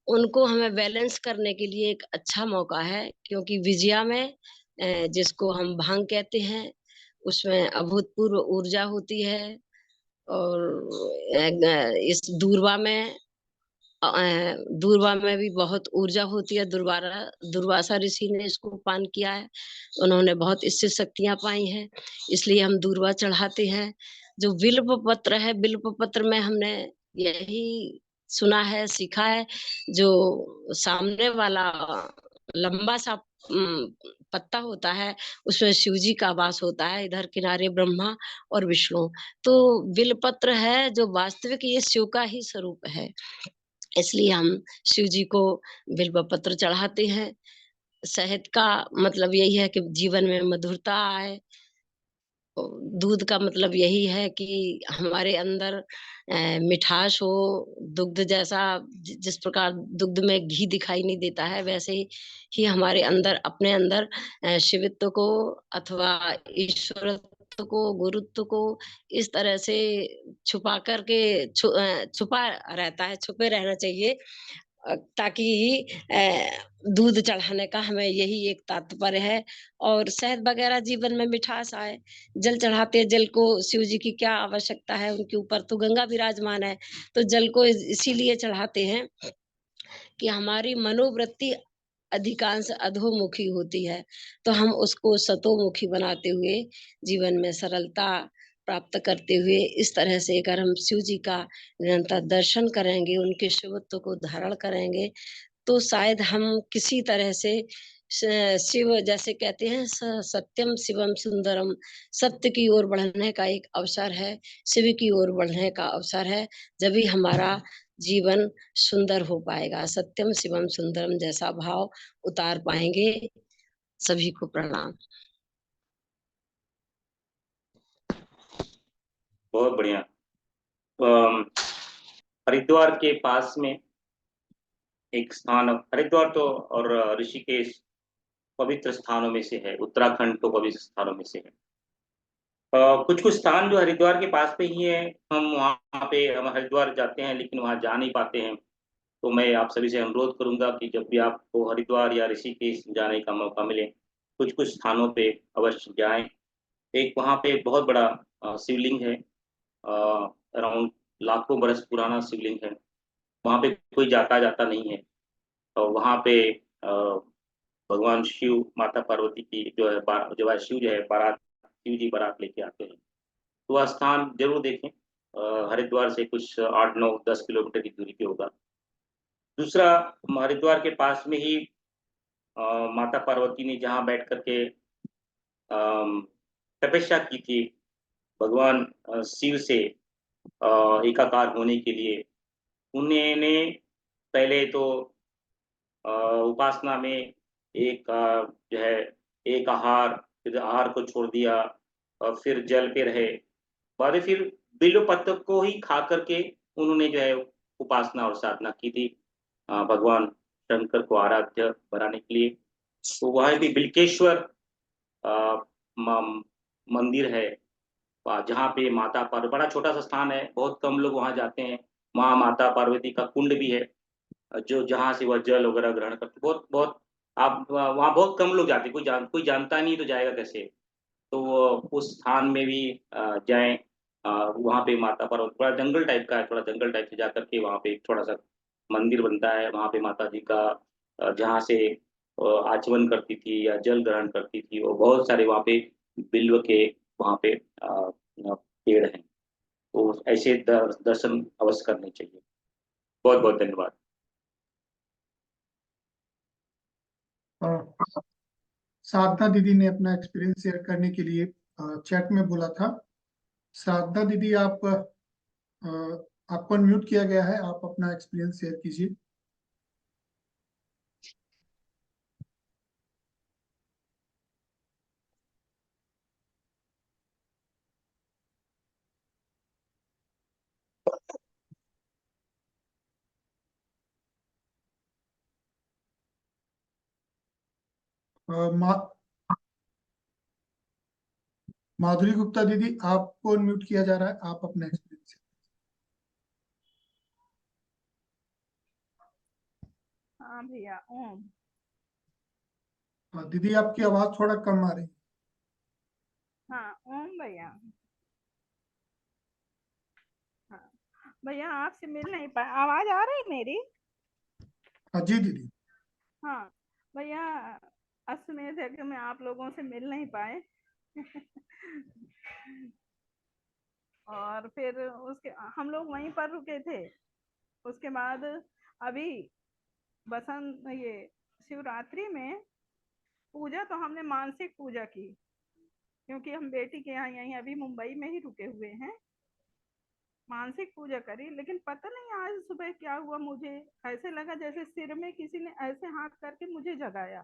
उनको हमें बैलेंस करने के लिए एक अच्छा मौका है। क्योंकि विजया में जिसको हम भांग कहते हैं, उसमें अभूतपूर्व ऊर्जा होती है। और इस दूर्वा में भी बहुत ऊर्जा होती है। दुर्वासा ऋषि ने इसको पान किया है, उन्होंने बहुत इससे शक्तियां पाई हैं, इसलिए हम दूर्वा चढ़ाते हैं। जो बिल्व पत्र है, बिल्व पत्र में हमने यही सुना है, सीखा है, जो सामने वाला लंबा सा पत्ता होता है उसमें शिव जी का वास होता है, इधर किनारे ब्रह्मा और विष्णु। तो बिल्व पत्र है जो वास्तविक ये शिव का ही स्वरूप है। इसलिए हम शिव जी को बिल्व पत्र चढ़ाते हैं। शहद का मतलब यही है कि जीवन में मधुरता आए। दूध का मतलब यही है कि हमारे अंदर मिठास हो, दुग्ध जैसा जिस प्रकार दुग्ध में घी दिखाई नहीं देता है, वैसे ही हमारे अंदर अपने अंदर शिवित्व को अथवा ईश्वरत्व को, गुरुत्व को इस तरह से छुपा करके छुपा रहता है, छुपे रहना चाहिए, ताकि दूध चढ़ाने का हमें यही एक तात्पर्य है। और शहद वगैरह जीवन में मिठास आए। जल चढ़ाते हैं, जल को शिव जी की क्या आवश्यकता है, उनके ऊपर तो गंगा विराजमान है, तो जल को इसीलिए चढ़ाते हैं कि हमारी मनोवृत्ति अधिकांश अधोमुखी होती है, तो हम उसको सतोमुखी बनाते हुए जीवन में सरलता प्राप्त करते हुए इस तरह से अगर हम शिव जी का निरंतर दर्शन करेंगे, उनके शिवत्व को धारण करेंगे, तो शायद हम किसी तरह से शिव जैसे कहते हैं सत्यम शिवम सुंदरम, सत्य की ओर बढ़ने का एक अवसर है, शिव की ओर बढ़ने का अवसर है। जब भी हमारा जीवन सुंदर हो पाएगा, सत्यम शिवम सुंदरम जैसा भाव उतार पाएंगे। सभी को प्रणाम। बहुत बढ़िया। हरिद्वार के पास में एक स्थान, हरिद्वार तो और ऋषिकेश पवित्र स्थानों में से है, उत्तराखंड तो पवित्र स्थानों में से है। कुछ कुछ स्थान जो हरिद्वार के पास पे ही है, हम हरिद्वार जाते हैं लेकिन वहाँ जा नहीं पाते हैं। तो मैं आप सभी से अनुरोध करूंगा कि जब भी आपको हरिद्वार या ऋषिकेश जाने का मौका मिले, कुछ कुछ स्थानों पे अवश्य जाएं। एक वहाँ पे एक बहुत बड़ा शिवलिंग है, अराउंड लाखों बरस पुराना शिवलिंग है। वहाँ पे कोई जाता जाता नहीं है। और वहाँ पे भगवान शिव माता पार्वती की जो है शिव जो है बारात, शिव जी बारात लेके आते हैं। तो वह स्थान जरूर देखें। हरिद्वार से कुछ 8-9-10 किलोमीटर की दूरी पे होगा। दूसरा, हरिद्वार के पास में ही माता पार्वती ने जहाँ बैठ करके तपस्या की थी भगवान शिव से एकाकार होने के लिए, उन्होंने पहले तो उपासना में एक जो है एक आहार, फिर आहार को छोड़ दिया और फिर जल पे रहे। बाद में फिर बिल्व पत्र को ही खा करके उन्होंने जो है उपासना और साधना की थी भगवान शंकर को आराध्य बनाने के लिए। तो वहाँ भी बिल्केश्वर मंदिर है, जहाँ पे माता पार्वती, बड़ा छोटा सा स्थान है, बहुत कम लोग वहाँ जाते हैं। वहाँ माता पार्वती का कुंड भी है, जो जहाँ से वह जल वगैरह ग्रहण करते। बहुत बहुत आप वहाँ बहुत कम लोग जाते, कोई जानता नहीं तो जाएगा कैसे। तो उस स्थान में भी जाएं। वहाँ पे माता पार्वती, बड़ा जंगल टाइप का है, थोड़ा जंगल टाइप से जा करके वहाँ पे एक थोड़ा सा मंदिर बनता है। वहाँ पे माता जी का जहाँ से आचमन करती थी या जल ग्रहण करती थी, और बहुत सारे वहाँ पे बिल्व के वहाँ पे पेड़ हैं। तो ऐसे दर्शन अवश्य करने चाहिए। बहुत बहुत धन्यवाद। साधना दीदी ने अपना एक्सपीरियंस शेयर करने के लिए चैट में बोला था। साधना दीदी, आपको अनम्यूट किया गया है, आप अपना एक्सपीरियंस शेयर कीजिए। माधुरी गुप्ता दीदी, आपको अनम्यूट किया जा रहा है, आप अपना एक्सपीरियंस। हाँ भैया ओम। दीदी, आपकी आवाज थोड़ा कम आ रही है। हाँ ओम भैया। हाँ भैया, आपसे मिल नहीं पाए, आवाज आ रही मेरी? हाँ जी दीदी। हाँ भैया, अश्वमेध यज्ञ में आप लोगों से मिल नहीं पाए और फिर उसके हम लोग वहीं पर रुके थे। उसके बाद अभी बसंत ये शिवरात्रि में पूजा तो हमने मानसिक पूजा की, क्योंकि हम बेटी के यहाँ यहीं अभी मुंबई में ही रुके हुए हैं। मानसिक पूजा करी, लेकिन पता नहीं आज सुबह क्या हुआ, मुझे ऐसे लगा जैसे सिर में किसी ने ऐसे हाथ करके मुझे जगाया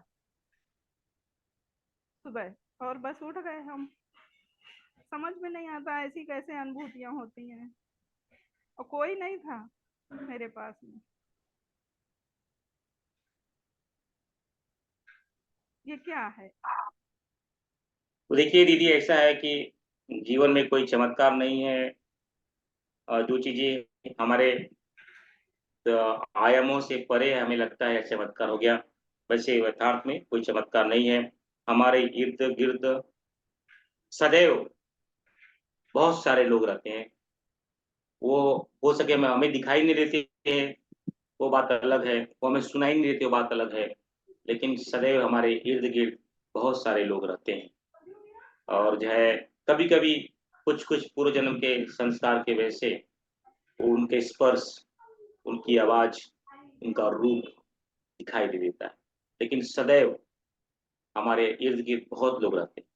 सुबह, और बस उठ गए हम। समझ में नहीं आता ऐसी कैसे अनुभूतियां होती हैं, और कोई नहीं था मेरे पास में। ये क्या है? तो देखिए दीदी, ऐसा है कि जीवन में कोई चमत्कार नहीं है। जो चीजें हमारे आयामों से परे हमें लगता है चमत्कार हो गया, वैसे यथार्थ में कोई चमत्कार नहीं है। हमारे इर्द गिर्द सदैव बहुत सारे लोग रहते हैं। वो हो सके मैं हमें दिखाई नहीं देते हैं, वो बात अलग है, वो हमें सुनाई नहीं देते, वो बात अलग है, लेकिन सदैव हमारे इर्द गिर्द बहुत सारे लोग रहते हैं। और जो है कभी कभी कुछ कुछ पूर्व जन्म के संस्कार की वजह से उनके स्पर्श, उनकी आवाज, उनका रूप दिखाई दे देता है, लेकिन सदैव हमारे इर्द गिर्द बहुत लोग रहते हैं।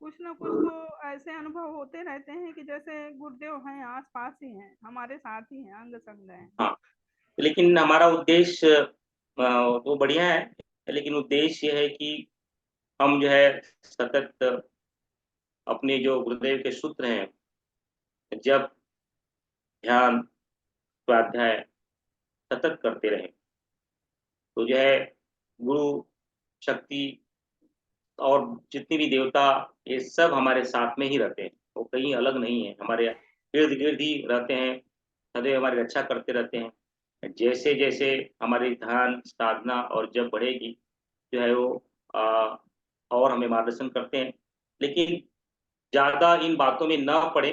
कुछ ना कुछ तो ऐसे अनुभव होते रहते हैं कि जैसे गुरुदेव हैं, आस पास ही हैं, हमारे साथ ही हैं, अंग संग हैं। हाँ, लेकिन हमारा उद्देश्य वो बढ़िया है, लेकिन उद्देश्य ये है कि हम जो है सतत अपने जो गुरुदेव के सूत्र हैं, जब ध्यान स्वाध्याय सतत करते रहें, तो जो है गुरु शक्ति और जितनी भी देवता, ये सब हमारे साथ में ही रहते हैं, वो कहीं अलग नहीं है, हमारे इर्द गिर्द ही रहते हैं, सदैव हमारी रक्षा करते रहते हैं। जैसे जैसे हमारी ध्यान साधना और जब बढ़ेगी, जो है वो और हमें मार्गदर्शन करते हैं, लेकिन ज्यादा इन बातों में ना पड़े।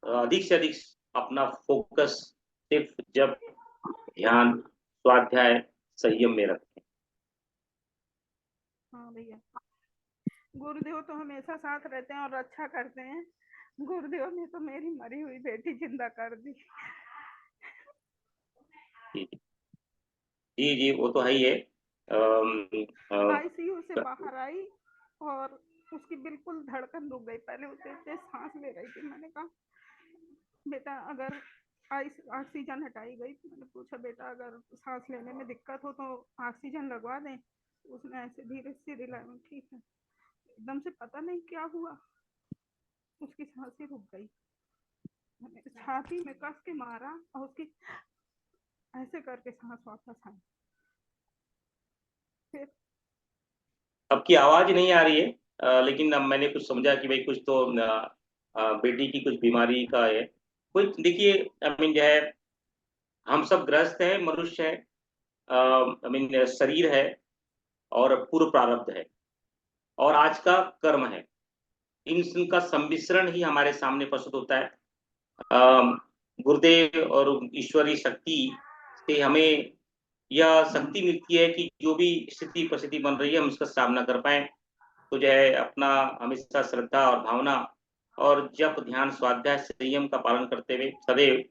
अधिक से अधिक अपना फोकस सिर्फ जब ध्यान स्वाध्याय संयम में रखें। हाँ भैया, गुरुदेव तो हमेशा साथ रहते हैं और रक्षा करते हैं। गुरुदेव ने तो मेरी मरी हुई बेटी जिंदा कर दी। जी जी जी, वो तो है ही है। आईसीयू से बाहर आई और उसकी बिल्कुल धड़कन रुक गई। पहले वो तेज तेज सांस ले रही थी। मैंने कहा बेटा अगर ऑक्सीजन हटाई गई, तो मैंने पूछा बेटा अगर सांस लेने में दिक्कत हो तो ऑक्सीजन लगवा दें। उसने ऐसे धीरे से रिलायन ठीक है। एकदम से पता नहीं क्या हुआ, उसकी सांसें रुक गई। मैंने छाती में कस के मारा और उसकी ऐसे करके सांस वापस आई। फिर आपकी आवाज नहीं आ रही है, लेकिन अब मैंने कुछ समझा कि भाई कुछ तो बेटी की कुछ बीमारी का है। कुछ देखिए, आई मीन जो है हम सब ग्रस्त हैं, मनुष्य है, आई मीन शरीर है और पूर्व प्रारब्ध है और आज का कर्म है। इनका सम्मिश्रण ही हमारे सामने प्रस्तुत होता है। गुरुदेव और ईश्वरीय शक्ति से हमें यह शक्ति मिलती है कि जो भी स्थिति परिस्थिति बन रही है हम उसका सामना कर पाए। तो जो है अपना हमेशा श्रद्धा और भावना और जप ध्यान स्वाध्याय संयम का पालन करते हुए सदैव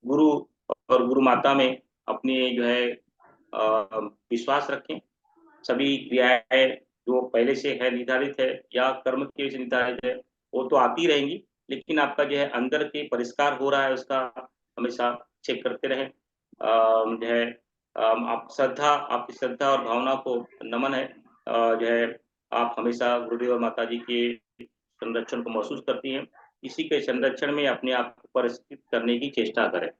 गुरु और गुरु माता में अपने जो है विश्वास रखें। सभी क्रियाएं जो पहले से है निर्धारित है या कर्म के से निर्धारित है, वो तो आती रहेंगी, लेकिन आपका जो है अंदर के परिष्कार हो रहा है उसका हमेशा चेक करते रहें। जो है आप श्रद्धा, आपकी श्रद्धा और भावना को नमन है। जो है आप हमेशा गुरुदेव और माता जी के संरक्षण को महसूस करती हैं, इसी के संरक्षण में अपने आप को परिष्कृत करने की चेष्टा करें।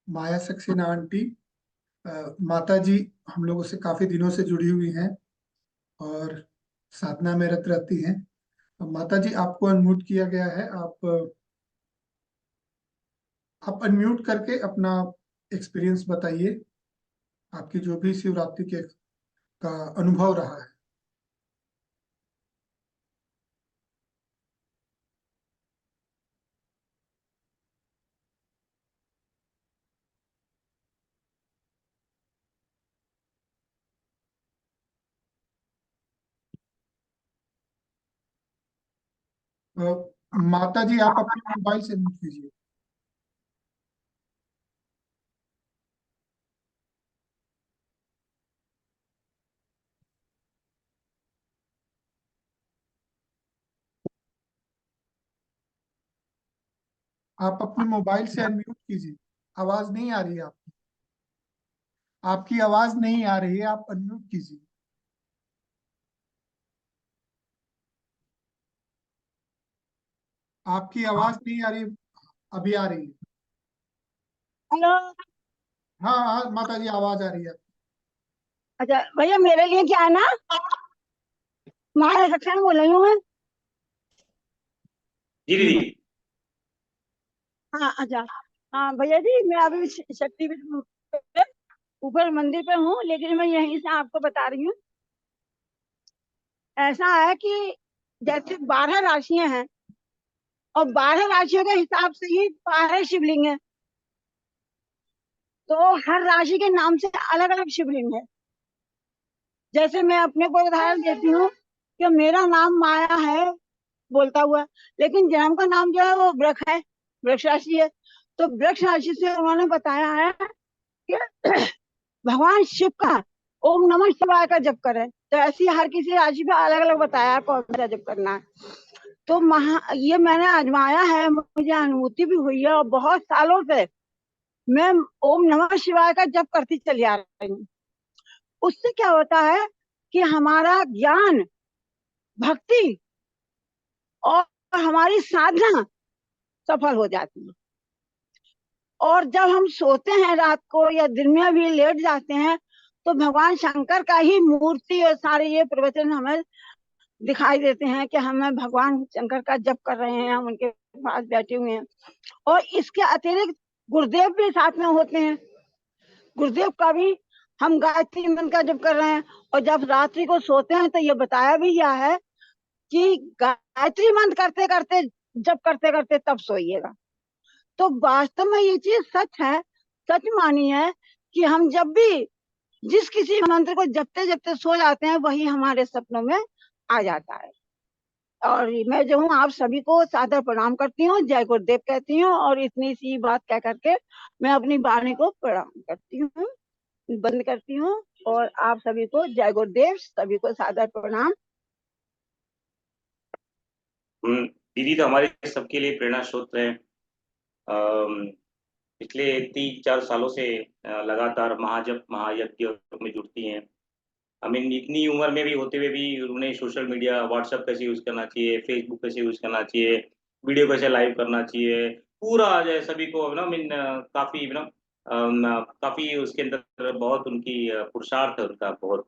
माया सक्सेना आंटी, माता जी हम लोगों से काफी दिनों से जुड़ी हुई हैं और साधना में रत रहती हैं। माता जी आपको अनम्यूट किया गया है, आप अनम्यूट करके अपना एक्सपीरियंस बताइए, आपकी जो भी शिवरात्रि के का अनुभव रहा है। माता जी आप अपने मोबाइल से म्यूट कीजिए। आप अपने मोबाइल से अनम्यूट कीजिए, आवाज नहीं आ रही है आपकी, आपकी आवाज नहीं आ रही है, आप अनम्यूट कीजिए। आपकी आवाज नहीं आ रही, अभी आ रही है। हेलो। हाँ हाँ माता जी आवाज आ रही है। अच्छा भैया, मेरे लिए क्या है ना, महाराज सक्षम बोल रही हूँ मैं। जी दीदी। हाँ अच्छा। हाँ भैया जी, मैं अभी शक्तिपीठ पे ऊपर मंदिर पे हूँ, लेकिन मैं यहीं से आपको बता रही हूँ। ऐसा है कि जैसे 12 राशियां हैं और 12 राशियों के हिसाब से ही 12 शिवलिंग है, तो हर राशि के नाम से अलग अलग शिवलिंग है। जैसे मैं अपने को उदाहरण देती हूँ कि मेरा नाम माया है बोलता हुआ, लेकिन जन्म का नाम जो है वो वृक्ष है, वृक्ष राशि है। तो वृक्ष राशि से उन्होंने बताया है कि भगवान शिव का ओम नमः शिवाय का जप करें। तो ऐसी हर किसी राशि पे अलग अलग बताया है कौन सा जप करना है। तो ये मैंने आजमाया है, मुझे अनुभूति भी हुई है, और बहुत सालों से मैं ओम नमः शिवाय का जप करती चली आ रही हूँ। उससे क्या होता है कि हमारा ज्ञान, भक्ति और हमारी साधना सफल हो जाती है। और जब हम सोते हैं रात को या दिन में भी लेट जाते हैं, तो भगवान शंकर का ही मूर्ति और सारे ये प्रवचन हमें दिखाई देते हैं कि हमें भगवान शंकर का जप कर रहे हैं, हम उनके पास बैठे हुए हैं। और इसके अतिरिक्त गुरुदेव भी साथ में होते हैं, गुरुदेव का भी हम गायत्री मंत्र का जप कर रहे हैं। और जब रात्रि को सोते हैं तो ये बताया भी गया है कि गायत्री मंत्र करते करते, जप करते करते तब सोइएगा। तो वास्तव में ये चीज सच है, सच मानी है कि हम जब भी जिस किसी मंत्र को जपते जपते सो जाते हैं, वही हमारे सपनों में आ जाता है। और मैं जो हूँ आप सभी को सादर प्रणाम करती हूँ, जय गुरुदेव कहती हूँ, और इतनी सी बात कह करके मैं अपनी वाणी को प्रणाम करती हूँ, बंद करती हूँ। और आप सभी को जय गुरुदेव, सभी को सादर प्रणाम। दीदी तो हमारे सबके लिए प्रेरणा स्रोत है। पिछले 3-4 सालों से लगातार महाजप महायज्ञ में जुड़ती हैं। आई मीन इतनी उम्र में भी होते हुए भी उन्हें सोशल मीडिया, व्हाट्सएप कैसे यूज करना चाहिए, फेसबुक कैसे यूज करना चाहिए, वीडियो कैसे लाइव करना चाहिए, पूरा जो है सभी को ना मीन काफी ना काफी उसके अंदर बहुत उनकी पुरुषार्थ है उनका बहुत।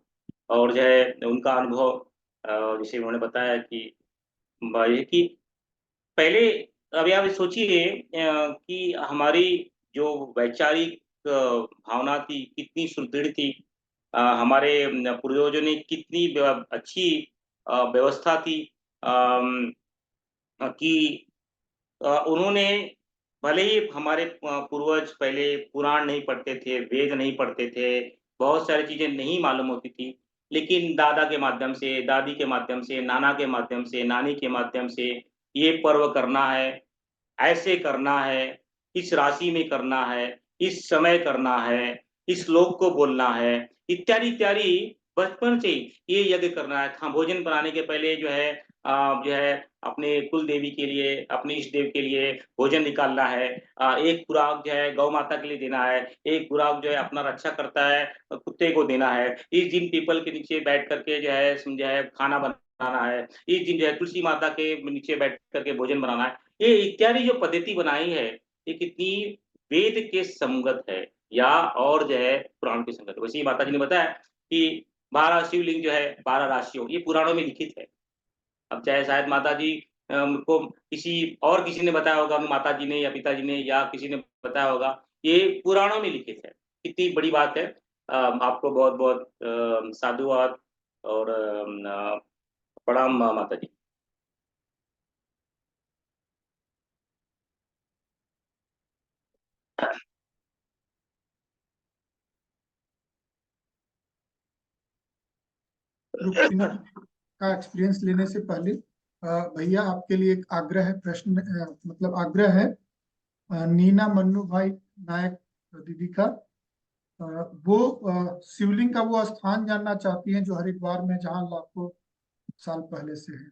और जो है उनका अनुभव जैसे उन्होंने बताया कि पहले, अभी आप सोचिए कि हमारी जो वैचारिक भावना थी कितनी सुदृढ़ थी। हमारे पूर्वजों ने कितनी अच्छी व्यवस्था थी कि उन्होंने भले ही हमारे पूर्वज पहले पुराण नहीं पढ़ते थे, वेद नहीं पढ़ते थे, बहुत सारी चीजें नहीं मालूम होती थी, लेकिन दादा के माध्यम से, दादी के माध्यम से, नाना के माध्यम से, नानी के माध्यम से ये पर्व करना है, ऐसे करना है, इस राशि में करना है, इस समय करना है, इस श्लोक को बोलना है, इत्यादि इत्यादि बचपन से ही ये यज्ञ करना है। हाँ, भोजन बनाने के पहले जो है अपने कुल देवी के लिए, अपने इष्ट देव के लिए भोजन निकालना है। एक खुराक जो है गौ माता के लिए देना है, एक खुराक जो है अपना रक्षा करता है कुत्ते को देना है। इस दिन पीपल के नीचे बैठ करके जो है खाना बनाना है। इस दिन जो है तुलसी माता के नीचे बैठ करके भोजन बनाना है। ये इत्यादि जो पद्धति बनाई है, ये कितनी वेद के संगत है या और जो है पुराण के संगत। वैसे ही माता जी ने बताया कि 12 शिवलिंग जो है 12 राशियों, ये पुराणों में लिखित है। अब चाहे शायद माता जी को किसी ने बताया होगा, माता जी ने या पिताजी ने या किसी ने बताया होगा, ये पुराणों में लिखित है। कितनी बड़ी बात है। आपको बहुत बहुत साधुवाद और प्रणाम माता जी। रुक्मिणी का एक्सपीरियंस लेने से पहले भैया आपके लिए एक आग्रह है, प्रश्न मतलब आग्रह है नीना मन्नू भाई नायक दीदी का। वो शिवलिंग का वो स्थान जानना चाहती हैं जो हरिद्वार में जहाँ लाखों साल पहले से है।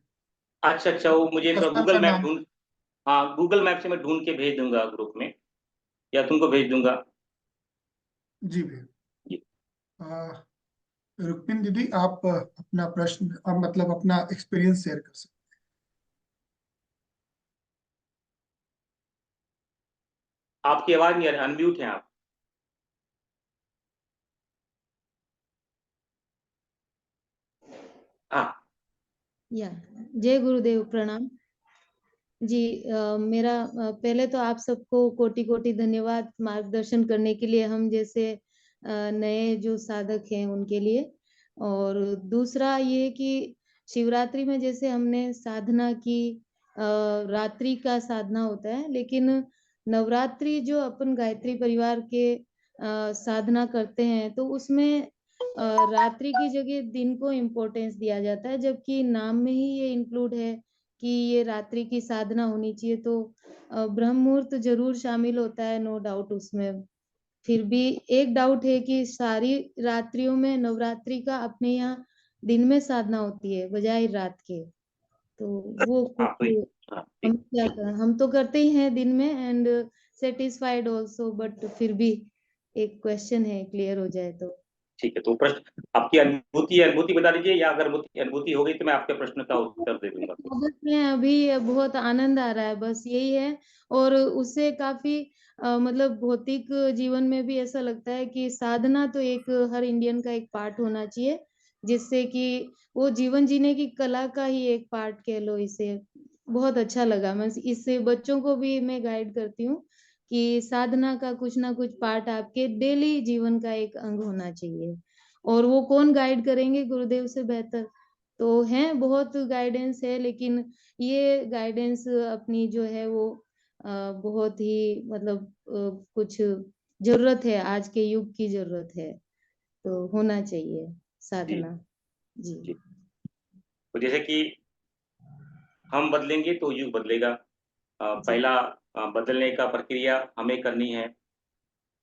अच्छा अच्छा, वो मुझे स्थल का गूगल मैप नाम। ढूंढ, हाँ गूगल मैप से मैं ढूंढ के भेज दूंगा ग्रुप में, या तुमको भेज दूंगा। जी भैया। जी। रुक्मिन दीदी आप अपना प्रश्न मतलब अपना एक्सपीरियंस शेयर कर सकते आपकी आवाज नहीं आ रही, अनम्यूट हैं आप। हाँ। या जय गुरुदेव, प्रणाम जी। मेरा पहले तो आप सबको कोटि कोटि धन्यवाद मार्गदर्शन करने के लिए, हम जैसे नए जो साधक हैं उनके लिए। और दूसरा ये कि शिवरात्रि में जैसे हमने साधना की, रात्रि का साधना होता है, लेकिन नवरात्रि जो अपन गायत्री परिवार के साधना करते हैं तो उसमें रात्रि की जगह दिन को इम्पोर्टेंस दिया जाता है, जबकि नाम में ही ये इंक्लूड है कि ये रात्रि की साधना होनी चाहिए। तो ब्रह्म मुहूर्त जरूर शामिल होता है, नो डाउट उसमें। फिर भी एक डाउट है कि सारी रात्रियों में नवरात्रि का अपने यहाँ दिन में साधना होती है बजाय रात के, तो वो हाँ कुछ हाँ हम ठीक। क्या करें, हम तो करते ही हैं दिन में एंड सेटिस्फाइड ऑल्सो, बट फिर भी एक क्वेश्चन है, क्लियर हो जाए तो। ठीक है, तो प्रश्न आपकी अनुभूति बता दीजिए, या अगर अनुभूति हो गई तो मैं आपके प्रश्न का उत्तर दे दूंगा। स्वागत में अभी बहुत आनंद आ रहा है, बस यही है। और उससे काफी मतलब भौतिक जीवन में भी ऐसा लगता है कि साधना तो एक हर इंडियन का एक पार्ट होना चाहिए, जिससे कि वो जीवन जीने की कला का ही एक पार्ट कह लो इसे। बहुत अच्छा लगा, मैं इससे बच्चों को भी मैं गाइड करती हूँ कि साधना का कुछ ना कुछ पार्ट आपके डेली जीवन का एक अंग होना चाहिए। और वो कौन गाइड करेंगे, गुरुदेव से बेहतर तो हैं, बहुत गाइडेंस है, लेकिन ये गाइडेंस अपनी जो है वो बहुत ही मतलब कुछ जरूरत है, आज के युग की जरूरत है, तो होना चाहिए जी साधना जी। जी। तो जैसे कि हम बदलेंगे तो युग बदलेगा। पहला बदलने का प्रक्रिया हमें करनी है।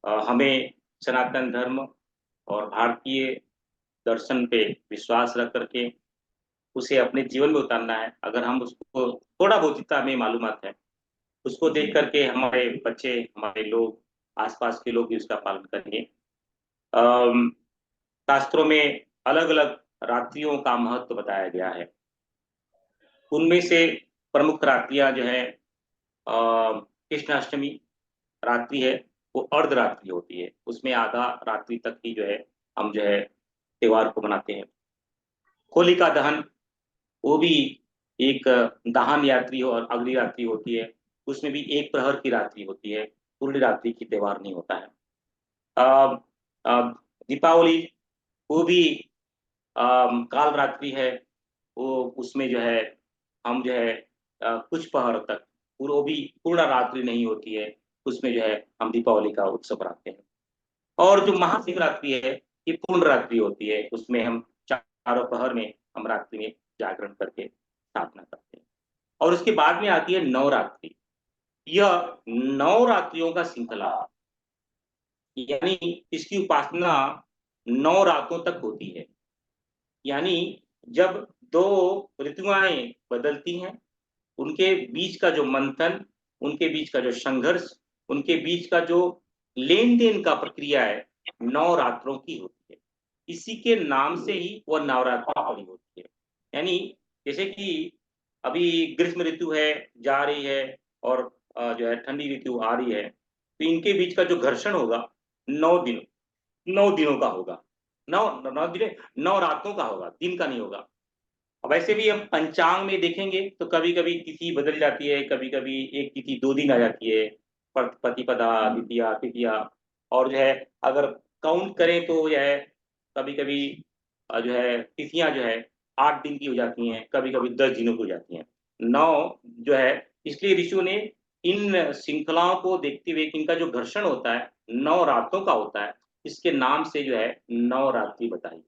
हमें सनातन धर्म और भारतीय दर्शन पे विश्वास रख करके उसे अपने जीवन में उतारना है। अगर हम उसको थोड़ा बहुत जितना हमें मालूमात है उसको देख करके हमारे बच्चे, हमारे लोग, आसपास के लोग भी उसका पालन करेंगे। शास्त्रों में अलग अलग रात्रियों का महत्व बताया गया है। उनमें से प्रमुख रात्रियां जो है कृष्णाष्टमी रात्रि है, वो अर्धरात्रि होती है, उसमें आधा रात्रि तक ही जो है हम जो है त्योहार को मनाते हैं। होलिका दहन, वो भी एक दहन यात्री और अगली रात्रि होती है, उसमें भी एक प्रहर की रात्रि होती है, पूरी रात्रि की त्योहार नहीं होता है। दीपावली, वो भी काल रात्रि है, वो उसमें जो है हम जो है कुछ पहर तक, वो भी पूर्ण रात्रि नहीं होती है, उसमें जो है हम दीपावली का उत्सव मनाते हैं। और जो महाशिवरात्रि है ये पूर्ण रात्रि होती है, उसमें हम चारों पहर में हम रात्रि में जागरण करके साधना करते हैं। और उसके बाद में आती है नवरात्रि। यह 9 रात्रियों का श्रृंखला, यानी इसकी उपासना 9 रातों तक होती है। यानी जब 2 ऋतुएं बदलती हैं, उनके बीच का जो मंथन, उनके बीच का जो संघर्ष, उनके बीच का जो लेन देन का प्रक्रिया है, 9 रात्रों की होती है। इसी के नाम से ही वह नवरात्रि पड़ी होती है। यानी जैसे कि अभी ग्रीष्म ऋतु है, जा रही है, और जो है ठंडी ऋतु आ रही है, तो इनके बीच का जो घर्षण होगा 9 दिनों का होगा। 9 रातों का होगा, दिन का नहीं होगा। वैसे भी हम पंचांग में देखेंगे तो कभी कभी तिथि बदल जाती है, कभी कभी एक तिथि 2 दिन आ जाती है, प्रतिपदा, द्वितीया, तृतीया। और जो है अगर काउंट करें तो जो है कभी कभी जो है तिथियां जो है 8 दिन की हो जाती हैं, कभी कभी 10 दिनों की हो जाती हैं। 9 जो है, इसलिए ऋषियों ने इन श्रृंखलाओं को देखते हुए कि इनका जो घर्षण होता है 9 रातों का होता है, इसके नाम से जो है नवरात्रि बताई।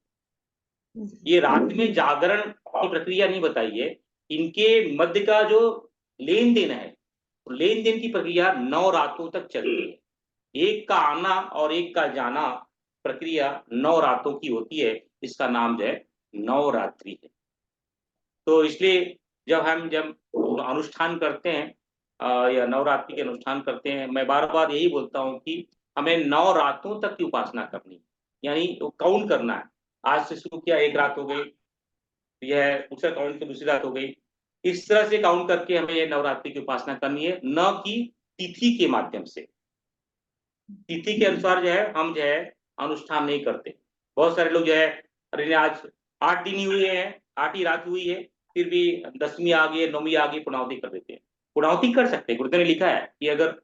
ये रात में जागरण की प्रक्रिया नहीं बताई है, इनके मध्य का जो लेन देन है, लेन देन की प्रक्रिया 9 रातों तक चलती है। एक का आना और एक का जाना प्रक्रिया 9 रातों की होती है। इसका नाम जो है नवरात्रि है। तो इसलिए जब अनुष्ठान करते हैं या नवरात्रि के अनुष्ठान करते हैं, मैं बार-बार यही बोलता हूँ कि हमें 9 रातों तक की उपासना करनी है, यानी काउंट करना है। आज से शुरू किया, 1 रात हो गई, यह दूसरा काउंट की दूसरी रात हो गई। इस तरह से काउंट करके हमें ये नवरात्रि की उपासना करनी है, न कि तिथि के माध्यम से। तिथि के अनुसार जो है हम जो है अनुष्ठान नहीं करते। बहुत सारे लोग जो है अरे आज 8 दिन ही हुए हैं, 8 ही रात हुई है, फिर भी 10वीं आ गई, 9वीं आ गई, पूर्णाहुति कर देते हैं। पूर्णाहुति कर सकते हैं, गुरुदेव ने लिखा है कि अगर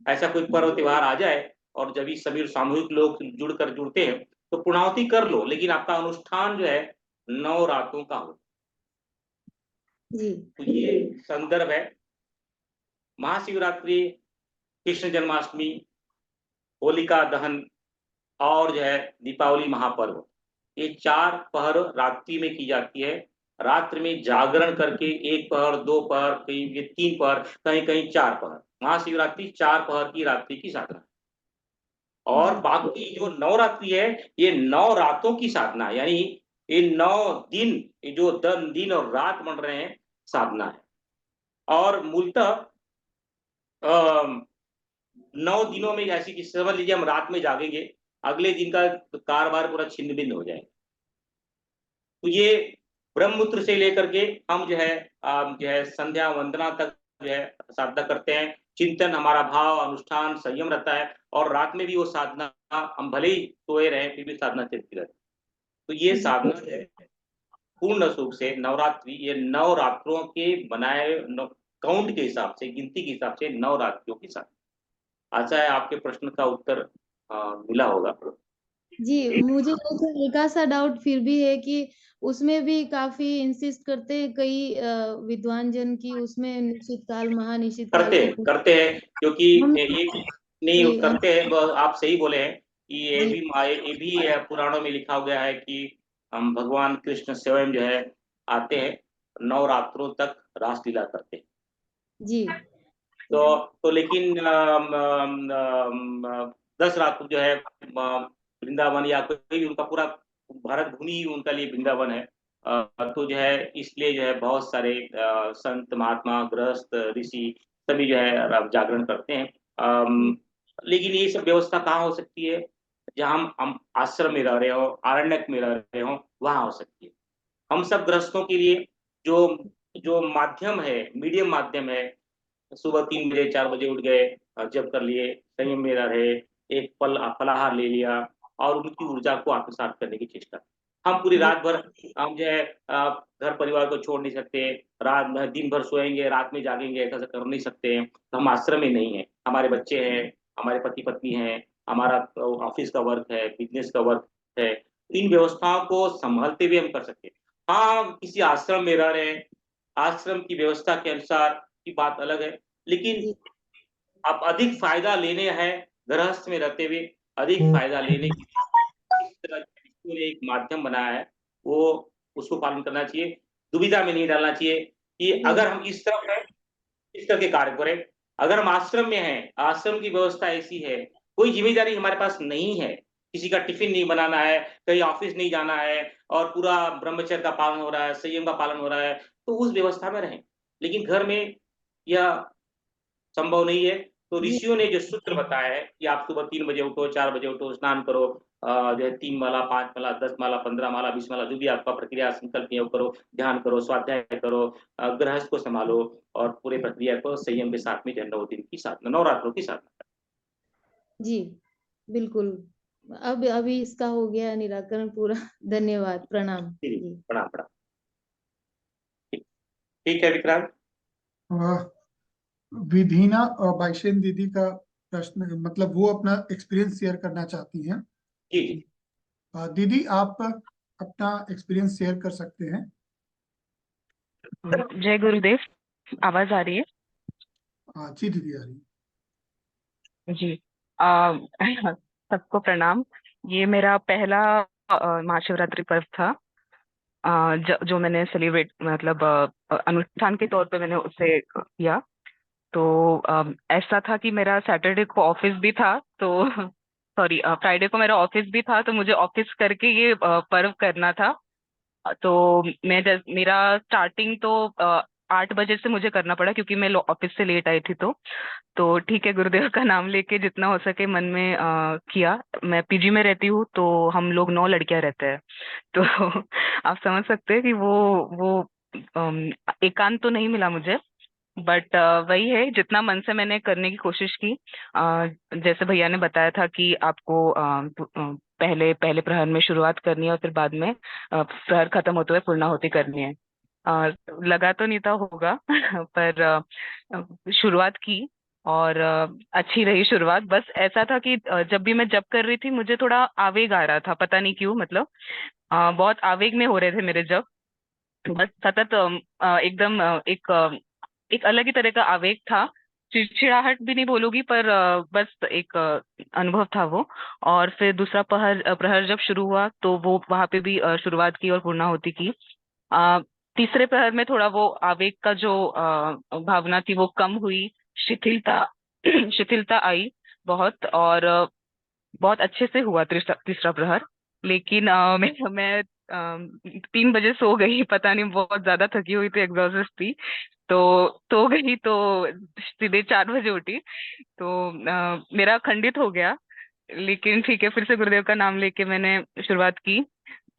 ऐसा कोई पर्व त्योहार आ जाए और जब भी सभी सामूहिक लोग जुड़ते हैं तो पूर्णाहुति कर लो, लेकिन आपका अनुष्ठान जो है 9 रातों का हो। जी तो ये संदर्भ है। महाशिवरात्रि, कृष्ण जन्माष्टमी, होलिका दहन और जो है दीपावली महापर्व, ये 4 पहर रात्रि में की जाती है। रात्रि में जागरण करके 1 पहर, 2 पहर, कहीं ये 3 पहर, कहीं-कहीं 4 पहर। महाशिवरात्रि 4 पहर की रात्रि की साधना है। और बाकी जो नवरात्रि है, ये 9 रातों की साधना है, यानी ये 9 दिन, ये जो दिन और रात बन रहे हैं, साधना है। और मूलतः 9 दिनों में ऐसी कि समझ लीजिए हम रात में जागेंगे, अगले दिन का कारोबार पूरा छिन्न-भिन्न हो जाएगा। तो ये ब्रह्मपुत्र से लेकर के हम जो है संध्या वंदना तक जो है साधना करते हैं। चिंतन, हमारा भाव, अनुष्ठान, संयम रहता है और रात में भी वो साधना, हम भले ही सोए रहें फिर भी साधना चलती रहती है। तो ये साधना जो है पूर्ण रूप से नवरात्रि, ये 9 रात्रों के बनाए काउंट के हिसाब से, गिनती के हिसाब से 9 रात्रियों की साधना। आशा है आपके प्रश्न का उत्तर मिला होगा। जी, मुझे एक सा डाउट फिर भी है कि उसमें भी काफी इंसिस्ट करते हैं कई विद्वान जन की उसमें निश्चित काल, महानिश्चित काल करते हैं क्योंकि हम ये नहीं जी, हम करते हैं। आप सही बोले हैं कि जी ये भी पुराणों में लिखा गया है कि हम भगवान कृष्ण स्वयं जो है आते हैं, 9 रात्रों तक रासलीला करते हैं। जी तो लेकिन 10 रात जो है वृंदावन या कोई भी उनका पूरा भारत भूमि ही उनका लिए वृंदावन है। तो जो है इसलिए जो है बहुत सारे संत, महात्मा, गृहस्थ, ऋषि सभी जो है जागरण करते हैं। लेकिन ये सब व्यवस्था कहाँ हो सकती है? जहाँ हम आश्रम में रह रहे हो, आरण्यक में रह रहे हो, वहाँ हो सकती है। हम सब गृहस्थों के लिए जो जो माध्यम है, मीडियम माध्यम है, सुबह 3 बजे 4 बजे उठ गए, जप कर लिए, संयम में रहे, एक फलाहार ले लिया और उनकी ऊर्जा को आत्मसात करने की चेष्टा। हम पूरी रात भर हम जो है घर परिवार को छोड़ नहीं सकते, रात में दिन भर सोएंगे, रात में जागेंगे, ऐसा कर नहीं सकते हैं। तो हम आश्रम में नहीं है, हमारे बच्चे हैं, हमारे पति पत्नी हैं, हमारा ऑफिस का वर्क है, बिजनेस का वर्क है। इन व्यवस्थाओं को संभालते हुए हम कर सकते हैं। हाँ, किसी आश्रम में रह रहे हैं, आश्रम की व्यवस्था के अनुसार की बात अलग है, लेकिन अब अधिक फायदा लेने हैं, गृहस्थ में रहते हुए अधिक फायदा लेने के लिए इस तरह ईश्वर ने एक माध्यम बनाया है, वो उसको पालन करना चाहिए। दुविधा में नहीं डालना चाहिए कि अगर हम इस तरफ हैं, इस तरह के कार्य करें। अगर हम आश्रम में हैं, आश्रम की व्यवस्था ऐसी है, कोई ज़िम्मेदारी हमारे पास नहीं है, किसी का टिफ़िन नहीं बनाना है, कहीं ऑफ़िस नहीं जाना है और पूरा ब्रह्मचर्य का पालन हो रहा है, संयम का पालन हो रहा है, तो उस व्यवस्था में रहें। लेकिन घर में यह संभव नहीं है, तो ऋषियों ने जो सूत्र बताया है कि आप सुबह 3 बजे उठो, 4 बजे उठो, स्नान करो, जो है 3 माला, 5 माला, 10 माला, 15 माला, 20 माला, जो भी आपका प्रक्रिया संकल्प है वो करो, ध्यान करो, स्वाध्याय करो, गृहस्थ को संभालो और पूरे प्रक्रिया को संयम के साथ में जो है 9 दिन की साधना, नवरात्रों की साधना। जी, बिल्कुल। अब अभी इसका हो गया निराकरण पूरा। धन्यवाद, प्रणाम। जी, जी। प्रणाम। ठीक है विक्रांत। विधीना बाइशेन दीदी का प्रश्न, मतलब वो अपना एक्सपीरियंस शेयर करना चाहती हैं। जी दीदी आप अपना एक्सपीरियंस शेयर कर सकते हैं। जय गुरुदेव, आवाज आ रही है? जी दीदी आ रही है। जी, सबको प्रणाम। ये मेरा पहला महाशिवरात्रि पर्व था जो मैंने सेलिब्रेट मतलब अनुष्ठान के तौर पे मैंने उसे किया। तो ऐसा था कि मेरा सैटरडे को ऑफिस भी था, तो सॉरी फ्राइडे को मेरा ऑफिस भी था, तो मुझे ऑफिस करके ये पर्व करना था। तो मेरा स्टार्टिंग तो 8 बजे से मुझे करना पड़ा, क्योंकि मैं ऑफिस से लेट आई थी। तो ठीक है, गुरुदेव का नाम लेके जितना हो सके मन में किया। मैं पीजी में रहती हूँ, तो हम लोग 9 लड़कियां रहते हैं। तो आप समझ सकते हैं कि वो एकांत तो नहीं मिला मुझे, बट वही है, जितना मन से मैंने करने की कोशिश की। जैसे भैया ने बताया था कि आपको पहले पहले प्रहर में शुरुआत करनी है और फिर बाद में प्रहर खत्म होते हुए पूर्णाहुति करनी है। लगा तो नहीं था होगा पर शुरुआत की, और अच्छी रही शुरुआत। बस ऐसा था कि जब भी मैं जप कर रही थी, मुझे थोड़ा आवेग आ रहा था, पता नहीं क्यों, मतलब बहुत आवेग में हो रहे थे मेरे जप। बस सतत एकदम एक अलग ही तरह का आवेग था। चिड़चिड़ाहट भी नहीं बोलूंगी, पर बस एक अनुभव था वो। और फिर दूसरा प्रहर जब शुरू हुआ, तो वो वहां पे भी शुरुआत की और पूर्णाहुति की। अ, तीसरे प्रहर में थोड़ा वो आवेग का जो भावना थी वो कम हुई, शिथिलता शिथिलता आई बहुत, और बहुत अच्छे से हुआ तीसरा तीसरा प्रहर। लेकिन मैं 3 बजे सो गई, पता नहीं, बहुत ज्यादा थकी हुई थी, एग्जॉस्टेड थी। तो सो गई, तो सीधे 4 बजे उठी, तो मेरा खंडित हो गया। लेकिन ठीक है, फिर से गुरुदेव का नाम लेके मैंने शुरुआत की।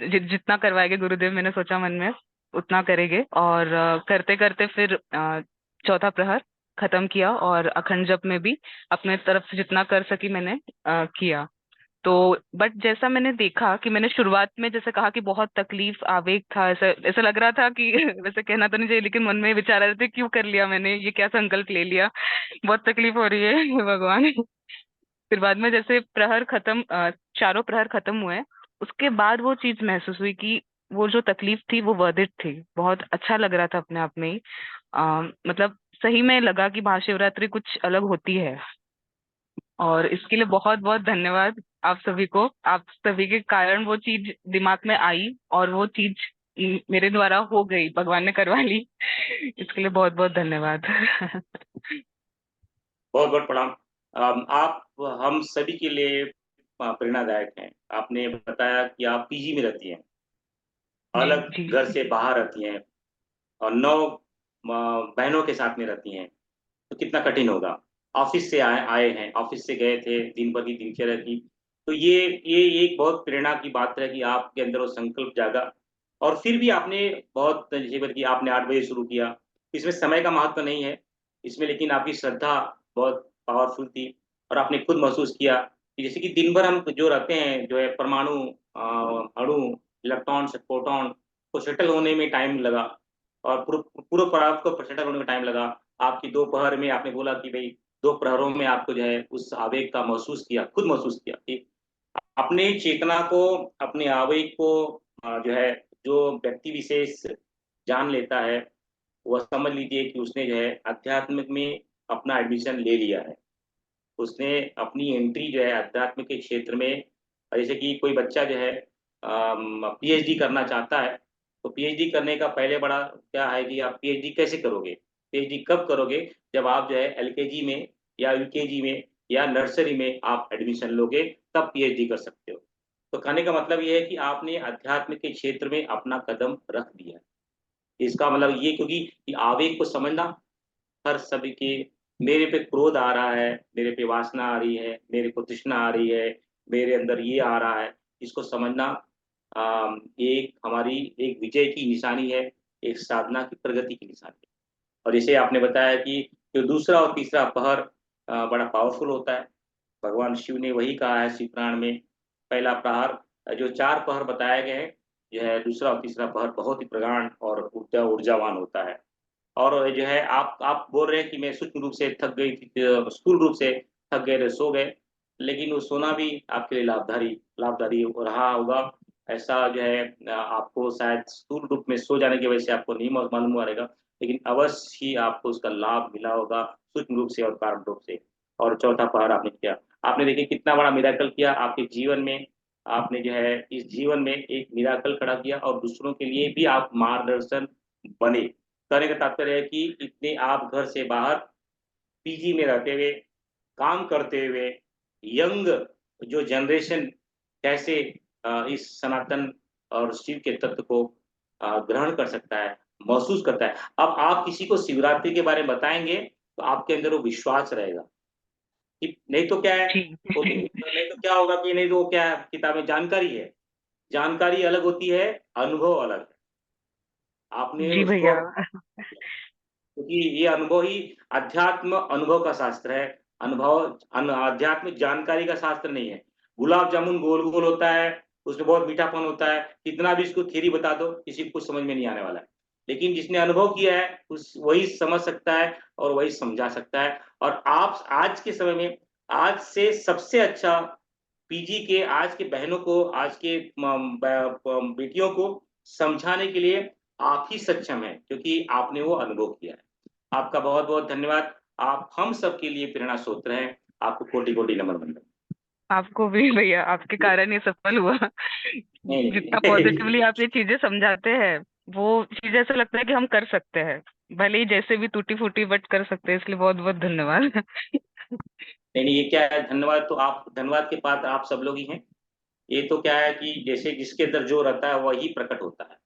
जितना करवाएंगे गुरुदेव, मैंने सोचा मन में उतना करेंगे। और करते करते फिर चौथा प्रहर खत्म किया, और अखंड जप में भी अपने तरफ से जितना कर सकी मैंने किया। तो बट जैसा मैंने देखा कि मैंने शुरुआत में जैसे कहा कि बहुत तकलीफ आवेग था, ऐसा ऐसा लग रहा था कि वैसे कहना तो नहीं चाहिए, लेकिन मन में विचार आ रहे थे, क्यों कर लिया मैंने, ये क्या संकल्प ले लिया, बहुत तकलीफ हो रही है हे भगवान। फिर बाद में जैसे प्रहर खत्म, चारों प्रहर खत्म हुए, उसके बाद वो चीज महसूस हुई कि वो जो तकलीफ थी वो वर्थ इट थी। बहुत अच्छा लग रहा था अपने आप में ही। मतलब सही में लगा कि महाशिवरात्रि कुछ अलग होती है। और इसके लिए बहुत बहुत धन्यवाद आप सभी को। आप सभी के कारण वो चीज दिमाग में आई, और वो चीज मेरे द्वारा हो गई, भगवान ने करवा ली। इसके लिए बहुत बहुत धन्यवाद। बहुत बहुत प्रणाम। आप हम सभी के लिए प्रेरणादायक हैं। आपने बताया कि आप पीजी में रहती हैं, जी अलग जी घर से बाहर रहती हैं, और 9 बहनों के साथ में रहती हैं, तो कितना कठिन होगा। ऑफिस से आए आए हैं, ऑफिस से गए थे, दिन भर की दिनचर्या की। तो ये एक बहुत प्रेरणा की बात है कि आपके अंदर वो संकल्प जागा, और फिर भी आपने बहुत जीवन की, आपने 8 बजे शुरू किया। इसमें समय का महत्व नहीं है इसमें, लेकिन आपकी श्रद्धा बहुत पावरफुल थी। और आपने खुद महसूस किया कि जैसे कि दिन भर हम जो रहते हैं, जो है परमाणु, अणु, इलेक्ट्रॉन्स, प्रोटॉन को सेटल होने में टाइम लगा, और पूरे पूरे पदार्थ को सेटल होने में टाइम लगा। आपकी दोपहर में आपने बोला कि भाई 2 प्रहरों में आपको जो है उस आवेग का महसूस किया, खुद महसूस किया कि अपने चेतना को, अपने आवेग को जो है, जो व्यक्ति विशेष जान लेता है, वह समझ लीजिए कि उसने जो है आध्यात्मिक में अपना एडमिशन ले लिया है। उसने अपनी एंट्री जो है अध्यात्म के क्षेत्र में, जैसे कि कोई बच्चा जो है पीएचडी करना चाहता है, तो पीएचडी करने का पहले बड़ा क्या है कि आप पीएचडी कैसे करोगे, पीएचडी कब करोगे, जब आप जो है एलकेजी में या यूकेजी में या नर्सरी में आप एडमिशन लोगे, तब पीएचडी कर सकते हो। तो कहने का मतलब ये है कि आपने अध्यात्म के क्षेत्र में अपना कदम रख दिया। इसका मतलब ये, क्योंकि आवेग को समझना हर सभी के, मेरे पे क्रोध आ रहा है, मेरे पे वासना आ रही है, मेरे को तृष्णा आ रही है, मेरे अंदर ये आ रहा है, इसको समझना एक हमारी एक विजय की निशानी है, एक साधना की प्रगति की निशानी है। और जैसे आपने बताया कि जो दूसरा और तीसरा पहर बड़ा पावरफुल होता है। भगवान शिव ने वही कहा है शिव पुराण में, पहला प्रहर, जो 4 पहर बताए गए हैं, जो है दूसरा और तीसरा पहर बहुत ही प्रगाढ़ और ऊर्जावान होता है। और जो है आप बोल रहे हैं कि मैं सूक्ष्म रूप से थक गई थी, स्थूल रूप से थक गए थे, सो गए, लेकिन वो सोना भी आपके लिए लाभदारी रहा होगा। ऐसा जो है आपको शायद स्थूल रूप में सो जाने की वजह से आपको नहीं मालूम हुआ रहेगा, लेकिन अवश्य ही आपको उसका लाभ मिला होगा सूक्ष्म रूप से और कारण रूप से। और चौथा पहर आपने किया, आपने देखिए कितना बड़ा मिराकल किया आपके जीवन में। आपने जो है इस जीवन में एक मिराकल खड़ा किया और दूसरों के लिए भी आप मार्गदर्शन बने। कहने का तात्पर्य है कि इतने आप घर से बाहर पीजी में रहते हुए, काम करते हुए, यंग जो जनरेशन कैसे इस सनातन और शिव के तत्व को ग्रहण कर सकता है, महसूस करता है। अब आप किसी को शिवरात्रि के बारे में बताएँगे, तो आपके अंदर वो विश्वास रहेगा। कि नहीं तो क्या है, जी वो नहीं तो क्या होगा कि नहीं तो वो क्या है, किताबें जानकारी है। जानकारी अलग होती है, अनुभव अलग है। आपने जी उसको भैया। क्योंकि ये अनुभव ही अध्यात्म अनुभव का शास्त्र है। अध्यात्म जानकारी का शास्त्र नहीं है। गुलाब जामुन गोल-गोल होता है, उसमें बहुत मीठापन होता है, कितना भी इसको थ्योरी बता दो, किसी को कुछ समझ में नहीं आने वाला है। लेकिन जिसने अनुभव किया है, उस वही समझ सकता है और वही समझा सकता है। और आप आज के समय में आज से सबसे अच्छा पीजी के आज के बहनों को, आज के बेटियों को समझाने के लिए आप ही सक्षम हैं, क्योंकि आपने वो अनुभव किया है। आपका बहुत-बहुत धन्यवाद। आप हम सबके लिए प्रेरणा स्रोत हैं। आपको कोटि-कोटि नमन वंदन। आपको भी भैया, आपके कारण ये सफल हुआ। नहीं, जितना नहीं। पॉजिटिवली आप ये चीजें समझाते हैं, वो चीज ऐसा लगता है कि हम कर सकते हैं, भले ही जैसे भी टूटी फूटी बट कर सकते हैं। इसलिए बहुत बहुत धन्यवाद। नहीं, नहीं, ये क्या है, धन्यवाद तो आप, धन्यवाद के पात्र आप सब लोग ही हैं। ये तो क्या है कि जैसे जिसके अंदर जो रहता है वही प्रकट होता है।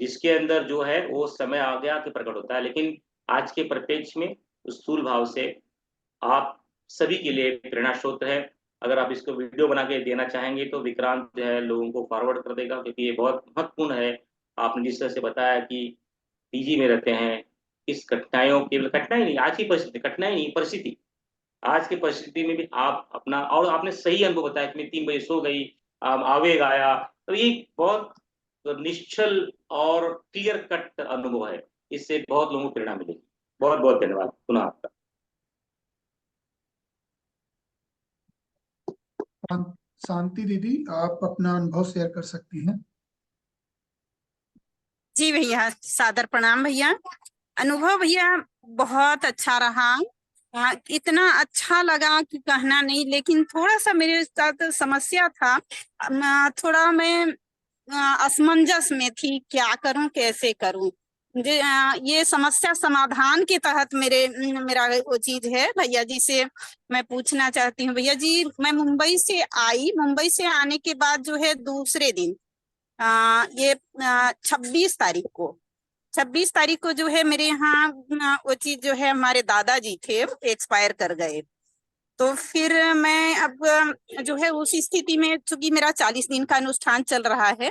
जिसके अंदर जो है वो समय आ गया कि प्रकट होता है। लेकिन आज के परिप्रेक्ष्य में स्थूल भाव से आप सभी के लिए प्रेरणा स्रोत है। अगर आप इसको वीडियो बना के देना चाहेंगे तो विक्रांत जो है लोगों को फॉरवर्ड कर देगा, क्योंकि ये बहुत महत्वपूर्ण है। आपने जिस तरह से बताया कि पीजी में रहते हैं, इस कठिनाइयों केवल कठिनाई नहीं, आज की परिस्थिति कठिनाई नहीं, परिस्थिति। आज की परिस्थिति में भी आप अपना, और आपने सही अनुभव बताया कि मैं 3 बजे सो गई, आवेग आया। तो ये बहुत निश्चल और क्लियर कट अनुभव है। इससे बहुत लोगों को प्रेरणा मिलेगी। बहुत-बहुत धन्यवाद पुनः आपका। शांति दीदी, आप अपना अनुभव शेयर कर सकती हैं। जी भैया, सादर प्रणाम भैया। अनुभव भैया बहुत अच्छा रहा। इतना अच्छा लगा कि कहना नहीं, लेकिन थोड़ा सा मेरे साथ समस्या था। थोड़ा मैं असमंजस में थी, क्या करूं कैसे करूं। ये समस्या समाधान के तहत मेरा वो चीज है। भैया जी से मैं पूछना चाहती हूँ। भैया जी, मैं मुंबई से आई, मुंबई से आने के बाद जो है दूसरे दिन ये 26 तारीख को जो है मेरे यहाँ वो चीज जो है, हमारे दादाजी थे एक्सपायर कर गए। तो फिर मैं अब जो है उस स्थिति में, चूंकि मेरा 40 दिन का अनुष्ठान चल रहा है,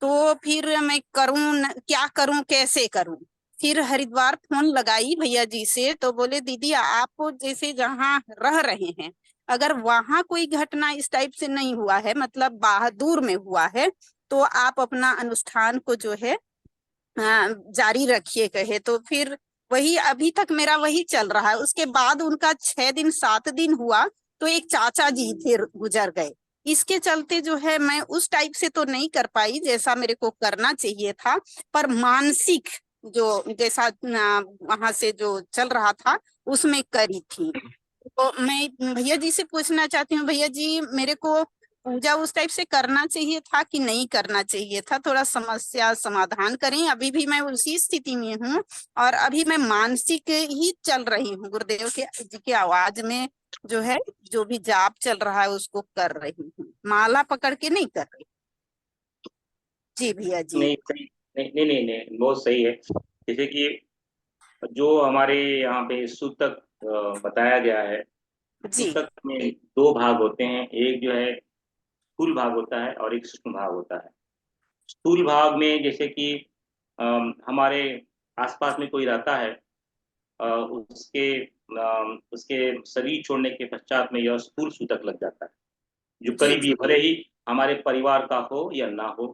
तो फिर मैं क्या करूं कैसे करूं। फिर हरिद्वार फोन लगाई भैया जी से, तो बोले दीदी आप जैसे जहाँ रह रहे हैं, अगर वहां कोई घटना इस टाइप से नहीं हुआ है, मतलब बाहर दूर में हुआ है, तो आप अपना अनुष्ठान को जो है जारी रखिए कहे। तो फिर वही अभी तक मेरा वही चल रहा है। उसके बाद उनका 6 दिन 7 दिन हुआ तो एक चाचा जी फिर गुजर गए। इसके चलते जो है मैं उस टाइप से तो नहीं कर पाई जैसा मेरे को करना चाहिए था, पर मानसिक जो जैसा वहां से जो चल रहा था उसमें करी थी। तो मैं भैया जी से पूछना चाहती हूँ, भैया जी मेरे को पूजा उस टाइप से करना चाहिए था कि नहीं करना चाहिए था? थोड़ा समस्या समाधान करें। अभी भी मैं उसी स्थिति में हूँ और अभी मैं मानसिक ही चल रही हूँ। गुरुदेव के जी की आवाज में जो है जो भी जाप चल रहा है उसको कर रही हूँ, माला पकड़ के नहीं कर रही। जी भैया जी। नहीं, नहीं, नहीं, नहीं, नहीं, बहुत सही है। जैसे कि जो हमारे यहाँ पे सूतक बताया गया है, जी सूतक में 2 भाग होते हैं। एक जो है स्थूल भाग होता है और एक सूक्ष्म भाग होता है। स्थूल भाग में जैसे कि हमारे आसपास में कोई रहता है, उसके शरीर छोड़ने के पश्चात में यह स्थूल सूतक लग जाता है, जो जी करीबी, भले ही हमारे परिवार का हो या ना हो,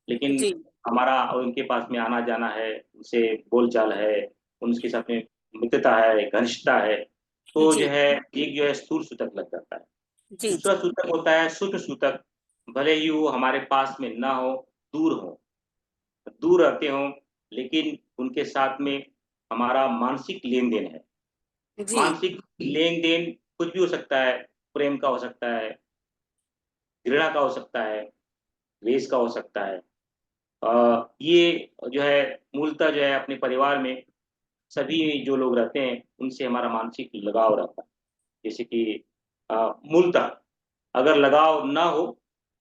लेकिन जी हमारा उनके पास में आना जाना है, उनसे बोलचाल है, उनके साथ में मित्रता है, घनिष्ठता है, तो जी जो है एक जो है स्थूल सूतक लग जाता है। जी दूसरा सूतक होता है सूक्ष्म सूतक। भले ही वो हमारे पास में ना हो, दूर रहते हों, लेकिन उनके साथ में हमारा मानसिक लेन-देन है। जी मानसिक लेन-देन कुछ भी हो सकता है, प्रेम का हो सकता है, घृणा का हो सकता है, द्वेष का हो सकता है। ये जो है मूलतः जो है अपने परिवार में सभी जो लोग रहते हैं उनसे हमारा मानसिक लगाव रहता है। जैसे कि मूलतः अगर लगाव ना हो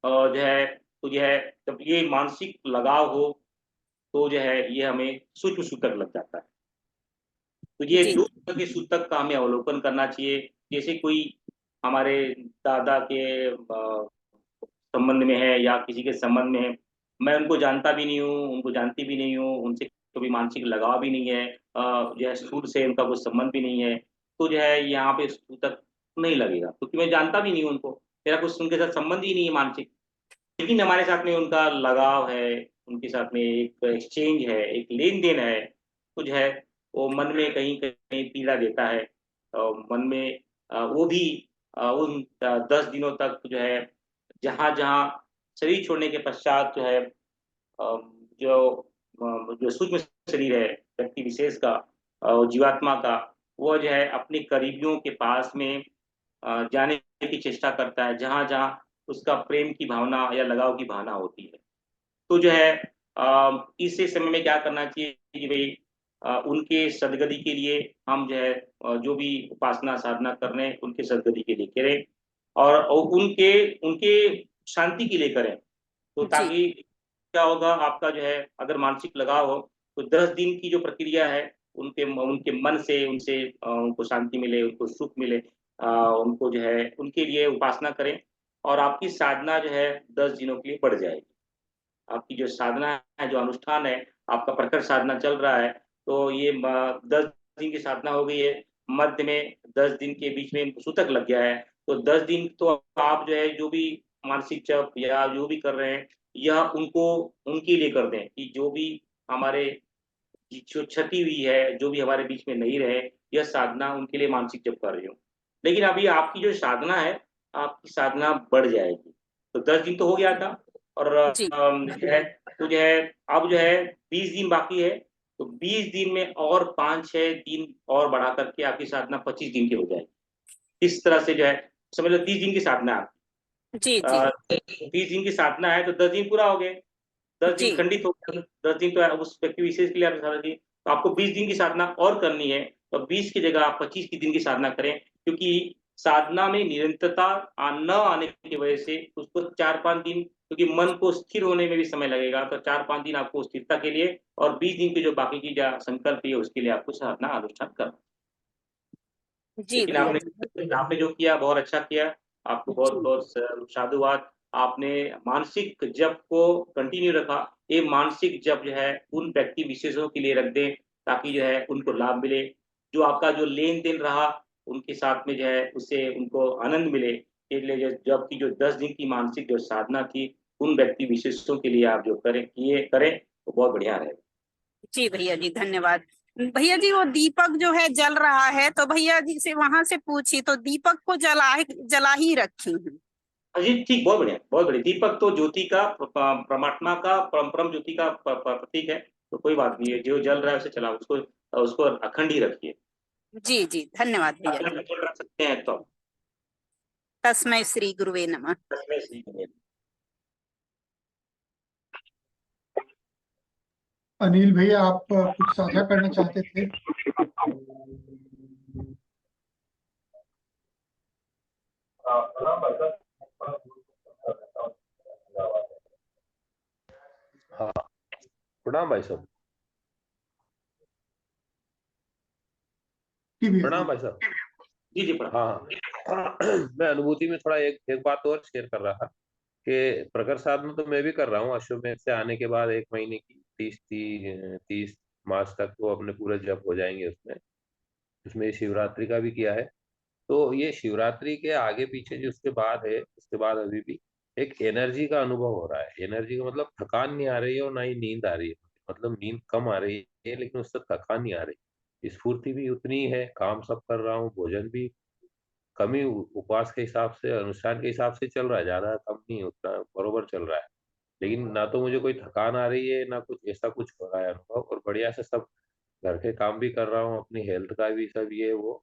जो है तो जो है जब ये मानसिक लगाव हो तो जो है ये हमें सूक्ष्म सूतक लग जाता है। तो ये जी 2 तरह के सूतक का हमें अवलोकन करना चाहिए। जैसे कोई हमारे दादा के संबंध में है या किसी के संबंध में है, मैं उनको जानता भी नहीं हूँ, उनको जानती भी नहीं हूँ, उनसे कभी मानसिक लगाव भी नहीं है, जो है सूद से उनका कोई संबंध भी नहीं है, तो जो है यहाँ पे सूतक नहीं लगेगा क्योंकि मैं जानता भी नहीं हूँ उनको, मेरा कुछ उनके साथ संबंध ही नहीं है मानसिक। लेकिन हमारे साथ में उनका लगाव है, उनके साथ में एक एक्सचेंज है, एक लेन-देन है, तो जो है वो मन में कहीं कहीं पीड़ा देता है। मन में वो भी उन 10 दिनों तक जो है जहाँ-जहाँ शरीर छोड़ने के पश्चात जो है जो जो सूक्ष्म शरीर है व्यक्ति विशेष का जीवात्मा का, वो जो है अपने करीबियों के पास में जाने की चेष्टा करता है, जहाँ-जहाँ उसका प्रेम की भावना या लगाव की भावना होती है। तो जो है इस समय में क्या करना चाहिए कि भई उनके सद्गति के लिए हम जो है जो भी उपासना साधना कर रहे हैं, उनके सद्गति के लिए करें और उनके उनके शांति के लिए करें। तो जी ताकि क्या होगा आपका जो है अगर मानसिक लगाव हो, तो 10 दिन की जो प्रक्रिया है उनके मन से उनसे उनको शांति मिले, उनको सुख मिले, उनको जो है उनके लिए उपासना करें और आपकी साधना जो है 10 दिनों के लिए बढ़ जाएगी। आपकी जो साधना है, जो अनुष्ठान है, आपका प्रखर साधना चल रहा है, तो ये 10 दिन की साधना हो गई है, मध्य में 10 दिन के बीच में सूतक लग गया है, तो 10 दिन तो आप जो है जो भी मानसिक जप या जो भी कर रहे हैं, यह उनको उनके लिए कर दें कि जो भी हमारे जो क्षति हुई है, जो भी हमारे बीच में नहीं रहे, यह साधना उनके लिए मानसिक जप कर रही हूँ। लेकिन अभी आपकी जो साधना है, आपकी साधना बढ़ जाएगी। तो 10 दिन तो हो गया था और जी जो है तो जो है अब जो है 20 दिन बाकी है, तो 20 दिन में और 5-6 दिन और बढ़ा कर के आपकी साधना 25 दिन की हो जाएगी। इस तरह से जो है समझ लो 30 दिन की साधना है आपकी। जी जी 30 दिन की साधना है तो 10 दिन पूरा हो गए। 10 दिन जी खंडित हो गए, 10 दिन तो उस व्यक्ति विशेष के लिए आपने साधना की, तो आपको 20 दिन की साधना और करनी है, तो 20 की जगह आप 25 की दिन की साधना करें, क्योंकि साधना में निरंतरता न आने की वजह से उसको 4-5 दिन क्योंकि मन को स्थिर होने में भी समय लगेगा, तो 4-5 दिन आपको स्थिरता के लिए और 20 दिन की जो बाकी की जो संकल्प है उसके लिए आपको साधना अनुष्ठान करना। जी लेकिन भैया जी आपने जो किया बहुत अच्छा किया, आपको जी बहुत-बहुत साधुवाद। आपने मानसिक जप को कंटिन्यू रखा, ये मानसिक जप जो है उन व्यक्ति विशेषों के लिए रख दें, ताकि जो है उनको लाभ मिले। जो आपका जो लेन-देन रहा, उनके साथ में जो है उससे उनको आनंद मिले, इसलिए जप की जो 10 दिन की मानसिक जो साधना थी, उन व्यक्ति विशेषों के लिए आप जो करें, तो बहुत बढ़िया रहेगा। जी भैया जी धन्यवाद। भैया जी वो दीपक जो है जल रहा है, तो भैया जी से वहां से पूछी तो दीपक को जला ही रखी हूँ। जी, ठीक, बहुत बढ़िया, बहुत बढ़िया। दीपक तो ज्योति का परमात्मा का परम ज्योति का प्रतीक है, तो कोई बात नहीं है, जो जल रहा है उसे चलाओ, उसको उसको अखंड ही रखिए। जी जी धन्यवाद भैया अगर जी। अखंड रख सकते हैं तो तस्मै श्री गुरुवे नमः। तस्मै श्री गुरुवे नमः। अनिल भैया आप कुछ साझा करना चाहते थे? हाँ, प्रणाम भाई साहब। जी भैया प्रणाम जी। भाई साहब। जी, जी, प्रणाम। हाँ मैं अनुभूति में थोड़ा एक बात और शेयर कर रहा था कि प्रखर साधना तो मैं भी कर रहा हूँ। अश्वमेध से आने के बाद 1 महीने की 30 मार्च तक वो अपने पूरे जप हो जाएंगे उसमें। उसमें शिवरात्रि का भी किया है। तो ये शिवरात्रि के आगे पीछे जो उसके बाद है, उसके बाद अभी भी एक एनर्जी का अनुभव हो रहा है। एनर्जी का मतलब थकान नहीं आ रही है और ना ही नींद आ रही है। मतलब नींद कम आ रही है लेकिन उससे थकान नहीं आ रही। स्फूर्ति भी उतनी ही है, काम सब कर रहा हूँ, भोजन भी कम ही उपवास के हिसाब से, अनुष्ठान के हिसाब से चल रहा है, ज्यादा कम नहीं, उतना बरोबर चल रहा है। लेकिन ना तो मुझे कोई थकान आ रही है, ना कुछ ऐसा कुछ हो रहा है अनुभव, और बढ़िया से सब घर के काम भी कर रहा हूँ, अपनी हेल्थ का भी सब ये वो।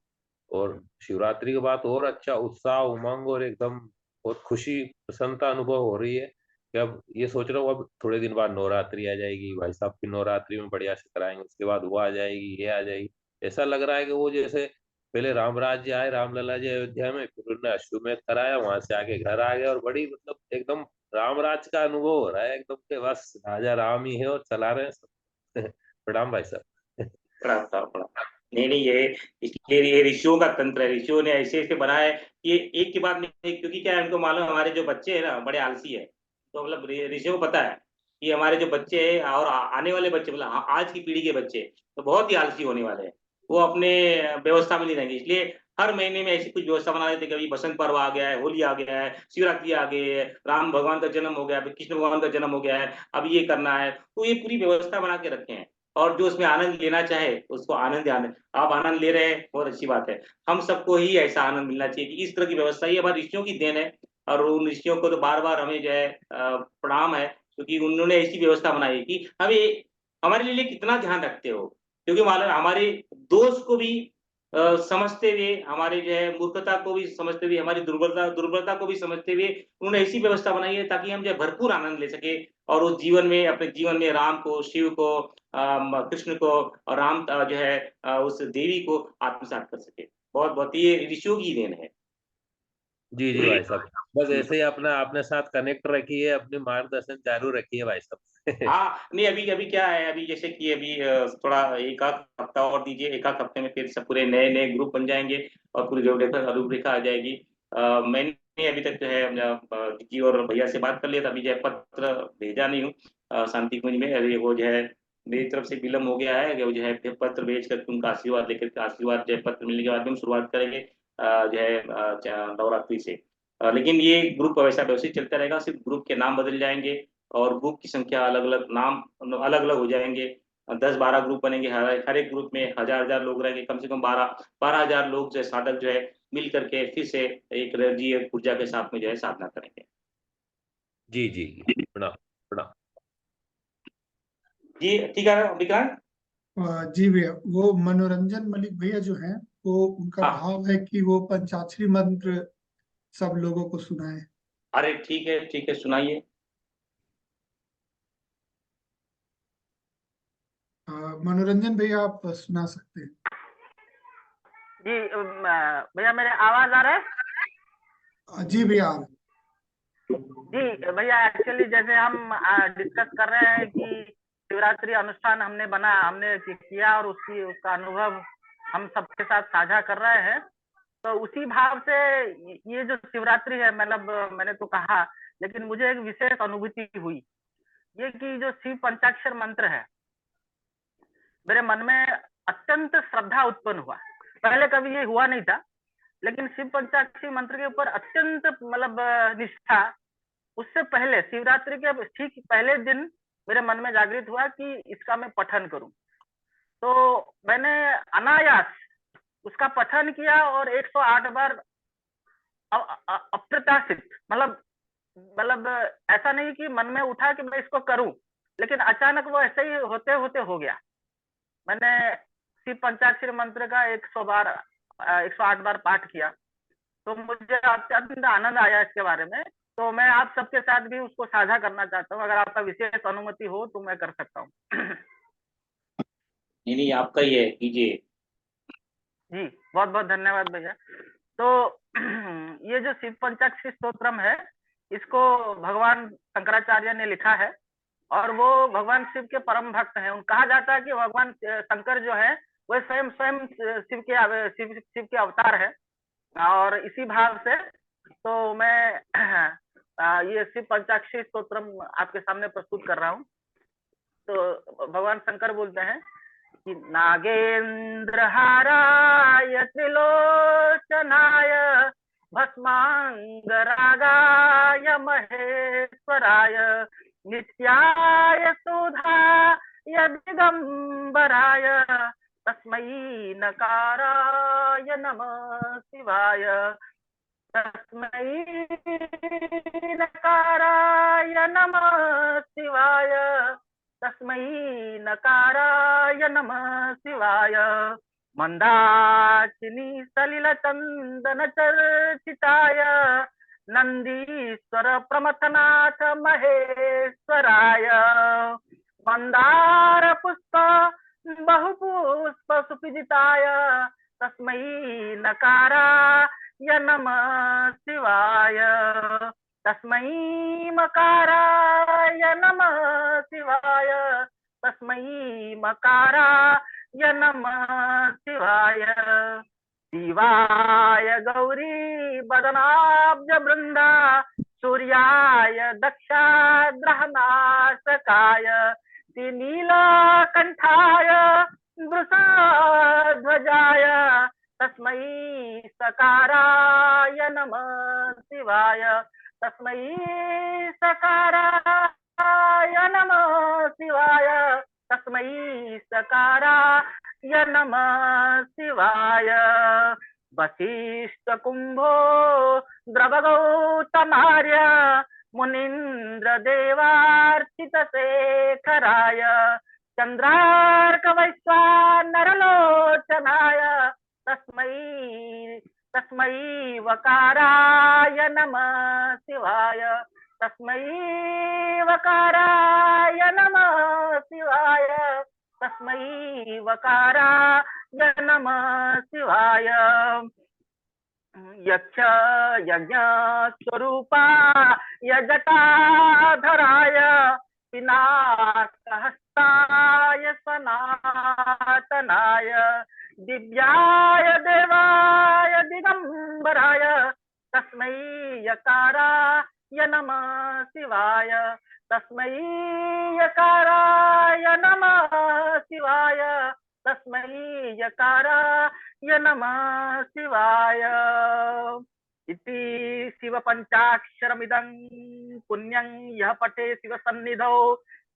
और शिवरात्रि के बाद और अच्छा उत्साह, उमंग और एकदम बहुत खुशी प्रसन्नता अनुभव हो रही है कि अब ये सोच रहा हूँ अब थोड़े दिन बाद नवरात्रि आ जाएगी, भाई साहब की नवरात्रि में बढ़िया से कराएंगे, उसके बाद वो आ जाएगी, ये आ जाएगी। ऐसा लग रहा है कि वो जैसे पहले राम राज्य आए, रामलला जी अयोध्या में, फिर उन्होंने अश्वमेध कराया, वहां से आके घर आ गए और बड़ी मतलब एकदम राम राज का अनुभव हो रहा है एकदम के बस राजा राम ही है और चला रहे हैं सब। प्रणाम भाई साहब। प्रणाम प्रणाम प्रणाम। नहीं नहीं, ये इसलिए ये ऋषियों का तंत्र है, ऋषियों ने ऐसे ऐसे बनाया है कि एक के बाद में एक, क्योंकि क्या है उनको मालूम है हमारे जो बच्चे हैं ना बड़े आलसी है, तो मतलब ऋषियों को पता है कि हमारे जो बच्चे हैं और आने वाले बच्चे मतलब आज की पीढ़ी के बच्चे तो बहुत ही आलसी होने वाले हैं, वो अपने व्यवस्था में नहीं रहेंगे, इसलिए हर महीने में ऐसी कुछ व्यवस्था बना देते, कभी बसंत पर्व आ गया है, होली आ गया है, शिवरात्रि आ गई है, राम भगवान का जन्म हो गया है, कृष्ण भगवान का जन्म हो गया है, अब ये करना है, तो ये पूरी व्यवस्था बना के रखे हैं। और जो उसमें आनंद लेना चाहे उसको आनंद आनंद आप आनंद ले रहे हैं, बहुत अच्छी बात है। हम सबको ही ऐसा आनंद मिलना चाहिए कि इस तरह की व्यवस्था ये हमारे ऋषियों की देन है, और उन ऋषियों को तो बार बार हमें जो है प्रणाम है, क्योंकि उन्होंने ऐसी व्यवस्था बनाई है कि हमें हमारे लिए कितना ध्यान रखते हो, क्योंकि मालूम हमारे दोष को भी समझते हुए, हमारे जो है मूर्खता को भी समझते हुए, हमारी दुर्बलता को भी समझते हुए उन्होंने ऐसी व्यवस्था बनाई है ताकि हम जो है भरपूर आनंद ले सके, और उस जीवन में अपने जीवन में राम को, शिव को, कृष्ण को और राम जो है उस देवी को आत्मसात कर सके। बहुत बहुत ये ऋषियों की देन है। जी जी भाई साहब, बस ऐसे ही अपना अपने साथ कनेक्ट रखिए, अपने मार्गदर्शन चालू रखिए भाई साहब। हाँ नहीं, अभी अभी क्या है, अभी जैसे कि अभी थोड़ा एक आध हफ्ता और दीजिए, एक आध हफ्ते में फिर सब पूरे नए नए ग्रुप बन जाएंगे और पूरी रूपरेखा आ जाएगी। मैंने अभी तक जो है जी और भैया से बात कर लिया था, अभी जो है पत्र भेजा नहीं हूँ शांति कुंज में, अभी वो जो है मेरी तरफ से विलम्ब हो गया है, वो जो है पत्र भेज करके उनका आशीर्वाद लेकर के, आशीर्वाद जो है पत्र मिलने के बाद हम शुरुआत करेंगे जो है नवरात्रि से। लेकिन ये ग्रुप वैसा वैसे ही चलता रहेगा, सिर्फ ग्रुप के नाम बदल जाएंगे और ग्रुप की संख्या अलग अलग, नाम अलग अलग हो जाएंगे। 10-12 ग्रुप बनेंगे, हर एक ग्रुप में 1000 लोग रहेंगे, कम से कम 12,000 लोग जो है साधक जो है मिल करके फिर से एक रजीय ऊर्जा के साथ में जो है साधना करेंगे। जी जी, प्रणाम प्रणाम। जी ठीक है विक्रांत। जी भैया, वो मनोरंजन मलिक भैया जो हैं, वो उनका हाँ भाव है कि वो पंचाक्षरी मंत्र सब लोगों को सुनाए। अरे ठीक है सुनाइए। मनोरंजन भैया आप सुना सकते हैं। जी भैया मेरे आवाज आ रहा है? जी भैया आ रहे हैं। जी भैया, एक्चुअली जैसे हम डिस्कस कर रहे हैं कि शिवरात्रि अनुष्ठान हमने किया और उसका अनुभव हम सबके साथ साझा कर रहे हैं, तो उसी भाव से ये जो शिवरात्रि है, मतलब मैंने तो कहा, लेकिन मुझे एक विशेष अनुभूति हुई, ये कि जो शिव पंचाक्षर मंत्र है, मेरे मन में अत्यंत श्रद्धा उत्पन्न हुआ। पहले कभी ये हुआ नहीं था, लेकिन शिव पंचाक्षरी मंत्र के ऊपर अत्यंत मतलब निष्ठा उससे पहले, शिवरात्रि के ठीक पहले दिन मेरे मन में जागृत हुआ कि इसका मैं पठन करूं। तो मैंने अनायास उसका पठन किया और 108 बार अप्रत्याशित, मतलब ऐसा नहीं कि मन में उठा कि मैं इसको करूं, लेकिन अचानक वो ऐसे ही होते होते हो गया। मैंने शिव पंचाक्षरी मंत्र का 108 बार पाठ किया, तो मुझे अत्यंत आनंद आया इसके बारे में। तो मैं आप सबके साथ भी उसको साझा करना चाहता हूँ, अगर आपका विशेष अनुमति हो तो मैं कर सकता हूँ। नहीं आपका ही है, कीजिए। जी बहुत बहुत धन्यवाद भैया। तो ये जो शिव पंचाक्षरी स्तोत्रम है, इसको भगवान शंकराचार्य ने लिखा है, और वो भगवान शिव के परम भक्त हैं। कहा जाता है कि भगवान शंकर जो है वह स्वयं शिव के अवतार है, और इसी भाव से तो मैं ये शिव पंचाक्षरी स्तोत्रम आपके सामने प्रस्तुत कर रहा हूँ। तो भगवान शंकर बोलते हैं कि नागेंद्र हाराय त्रिलोचनाय भस्मांगरागाय महेश्वराय नित्याय सुधाय दिगंबराय तस्मै नकाराय नमः शिवाय, तस्मै नकाराय नमः शिवाय, तस्मै नकाराय नमः शिवाय। मंदाकिनी सलिल चंदन चर्चिताय नंदीश्वर प्रमथनाथ महेश्वराय मंदार पुष्प बहुपुष्प सुपूजिताय तस्मै नकाराय नमः शिवाय तस्मै मकाराय नमः शिवाय तस्मै मकाराय नमः शिवाय शिवाय गौरी बदनाब्ज वृंदा सूर्याय दक्षाग्रहनाशकाय नीलकंठाय वृषध्वजाय तस्मै सकाराय नमः शिवाय तस्मै सकाराय नमः शिवाय तस्मै सकाराय नमः शिवाय वशिष्ठ कुंभो द्रवगौतमार्य मुनीन्द्र देवार्चित शेखराय चंद्रार्क वैश्वानरलोचनाय तस्मै वकाराय नमः शिवाय तस्मै वकाराय नमः शिवाय तस्मै वकाराय नमः शिवाय यक्ष यज्ञ स्वरूपाय जटाधराय पिनाकहस्ताय सनातनाय दिव्याय देवाय दिगंबराय तस्मै यकाराय नमः शिवाय तस्मै यकाराय नमः शिवाय तस्मै यकाराय नमः शिवाय इति शिव पंचाक्षरमिदं पुण्यं यः पठे शिव सन्निधौ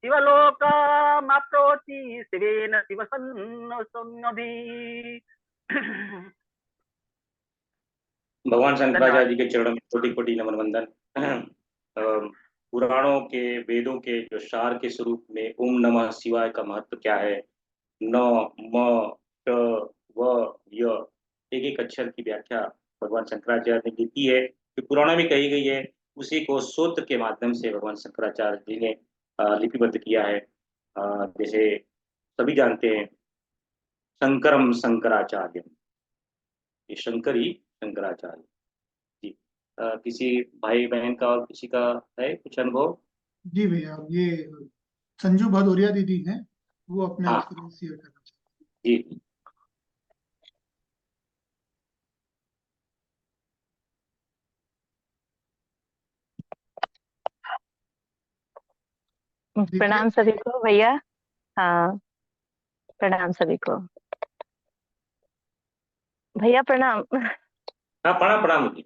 शिवलोकमाप्नोति शिवेन शिव सन्नोभी। भगवान शंकराचार्य जी के चरणों में कोटि कोटि नमन वंदन। पुराणों के वेदों के जो सार के स्वरूप में ओम नमः शिवाय का महत्व क्या है, न म ट व य एक एक अक्षर की व्याख्या भगवान शंकराचार्य ने की है, जो पुराणों में कही गई है, उसी को सूत्र के माध्यम से भगवान शंकराचार्य जी ने लिपिबद्ध किया है। जैसे सभी जानते हैं शंकरम शंकराचार्य, ये शंकर ही शंकराचार्य जी। किसी भाई बहन का और किसी का है कुछ अनुभव? जी भैया, ये संजू भदौरिया दीदी हैं, वो अपना हाँ एक्सपीरियंस शेयर करना चाहते जी। हैं। प्रणाम सभी को भैया। हाँ, प्रणाम सभी को भैया, प्रणाम। हाँ प्रणाम प्रणाम जी।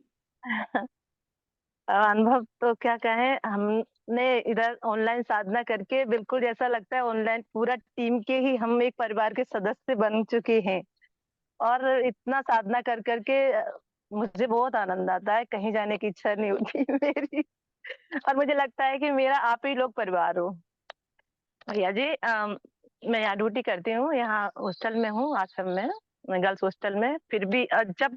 अनुभव तो क्या कहें, हमने इधर ऑनलाइन साधना करके बिल्कुल जैसा लगता है ऑनलाइन पूरा टीम के ही हम एक परिवार के सदस्य बन चुके हैं। और इतना साधना कर करके मुझे बहुत आनंद आता है, कहीं जाने की इच्छा नहीं होती मेरी। और मुझे लगता है कि मेरा आप ही लोग परिवार हो। भैया जी, मैं यहाँ ड्यूटी करती हूँ, यहाँ हॉस्टल में हूँ, आश्रम में, गर्ल्स हॉस्टल में। फिर भी जब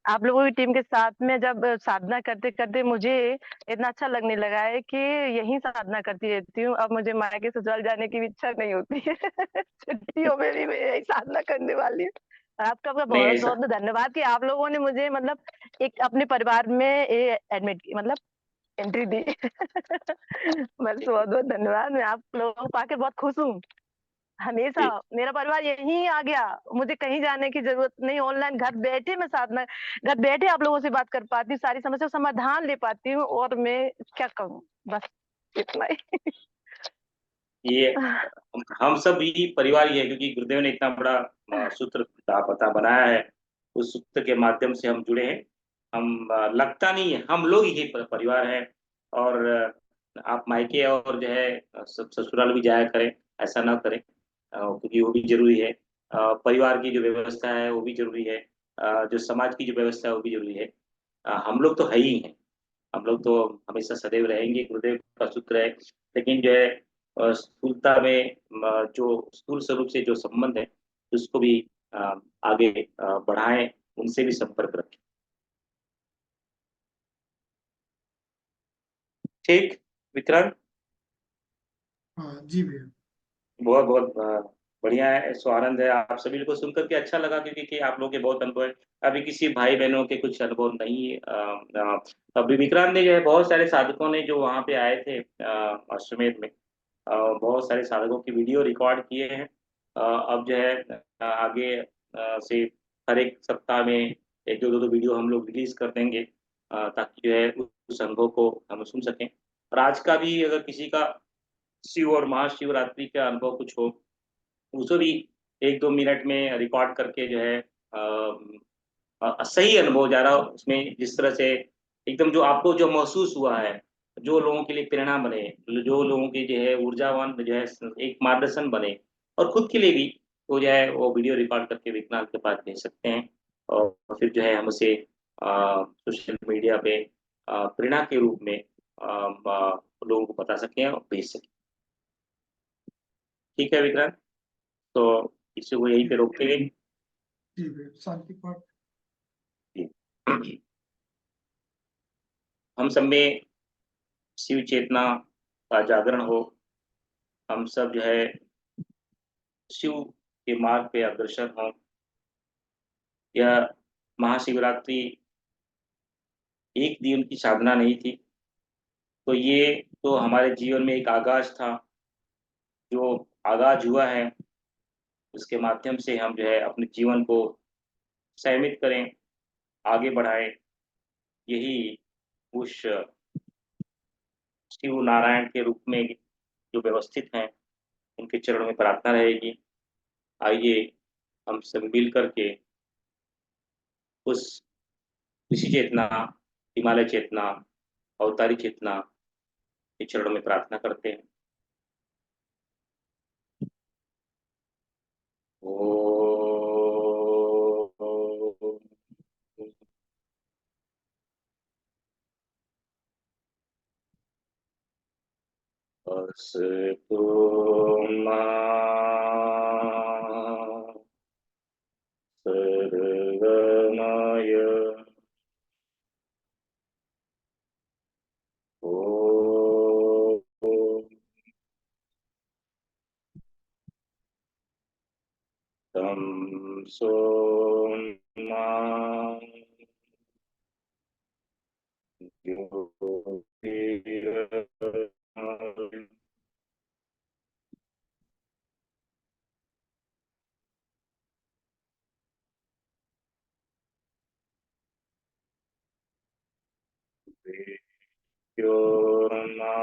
आप लोगों की टीम के साथ में जब साधना करते करते मुझे इतना अच्छा लगने लगा है कि यही साधना करती रहती हूँ। अब मुझे मायके ससुराल जाने की भी इच्छा नहीं होती है। छुट्टियों में भी मैं यही साधना करने वाली हूँ। आपका नहीं बहुत ऐसा बहुत धन्यवाद कि आप लोगों ने मुझे मतलब एक अपने परिवार में एडमिट मतलब एंट्री दी। बस बहुत बहुत धन्यवाद। मैं आप लोगों को पाके बहुत खुश हूँ। हमेशा मेरा परिवार यहीं आ गया, मुझे कहीं जाने की जरूरत नहीं। ऑनलाइन घर बैठे मैं साधना, घर बैठे आप लोगों से बात कर पाती हूँ, सारी समस्या समाधान ले पाती हूँ। और मैं क्या कहूँ, बस इतना ही। ये हम सब भी परिवार ही है, क्योंकि गुरुदेव ने इतना बड़ा सूत्र पता बनाया है, उस सूत्र के माध्यम से हम जुड़े हैं। हम लगता नहीं है, हम लोग ही परिवार हैं। और आप मायके और जो है ससुराल भी जाया करें, ऐसा ना करें, क्योंकि वो भी जरूरी है। परिवार की जो व्यवस्था है वो भी जरूरी है, जो समाज की जो व्यवस्था है वो भी जरूरी है। हम लोग तो है ही हैं, हम लोग तो हमेशा सदैव रहेंगे, गुरुदेव का सूत्र है। लेकिन जो है स्थूलता में जो स्थूल स्वरूप से जो संबंध है उसको भी आगे बढ़ाएं, उनसे भी संपर्क रखें। ठीक विक्रांत, हाँ जी भैया। बहुत बहुत बढ़िया है। सो आनंद है आप सभी को सुनकर के अच्छा लगा, क्योंकि कि आप लोगों के बहुत अनुभव है। अभी किसी भाई बहनों के कुछ अनुभव नहीं है। अभी विक्रांत ने जो है बहुत सारे साधकों ने जो वहाँ पे आए थे अश्वमेध में, बहुत सारे साधकों की वीडियो रिकॉर्ड किए हैं। अब जो है आगे से हर एक सप्ताह में एक दो वीडियो हम लोग रिलीज कर देंगे, ताकि जो है उस अनुभव को हम सुन सकें। और आज का भी अगर किसी का शिव और महाशिवरात्रि का अनुभव कुछ हो, उसको भी 1-2 मिनट में रिकॉर्ड करके जो है सही अनुभव जा रहा हो उसमें, जिस तरह से एकदम जो आपको जो महसूस हुआ है, जो लोगों के लिए प्रेरणा बने, जो लोगों की जो है ऊर्जावान जो है एक मार्गदर्शन बने, और खुद के लिए भी वो जो है वो वीडियो रिकॉर्ड करके विकलांग के पास भेज सकते हैं। और फिर जो है हम उसे सोशल मीडिया पे प्रेरणा के रूप में लोगों को बता सकें और भेज सकें। ठीक है विक्रांत, तो इसी को यहीं पे रोकते हैं। जी भैया, शांति पाठ। हम सब में शिव चेतना का जागरण हो, हम सब जो है शिव के मार्ग पे अग्रसर हों। यह महाशिवरात्रि एक दिन की साधना नहीं थी, तो ये तो हमारे जीवन में एक आगाज था। जो आगाज हुआ है उसके माध्यम से हम जो है अपने जीवन को संयमित करें, आगे बढ़ाएं। यही उस शिव नारायण के रूप में जो व्यवस्थित हैं उनके चरणों में प्रार्थना रहेगी। आइए हम सब मिल करके उस ऋषि चेतना, हिमालय चेतना, अवतारी चेतना के चरणों में प्रार्थना करते हैं। अस्तु मा सर्वमय ॐ तं सोमा ज्योतिर्मय विद्योर्मा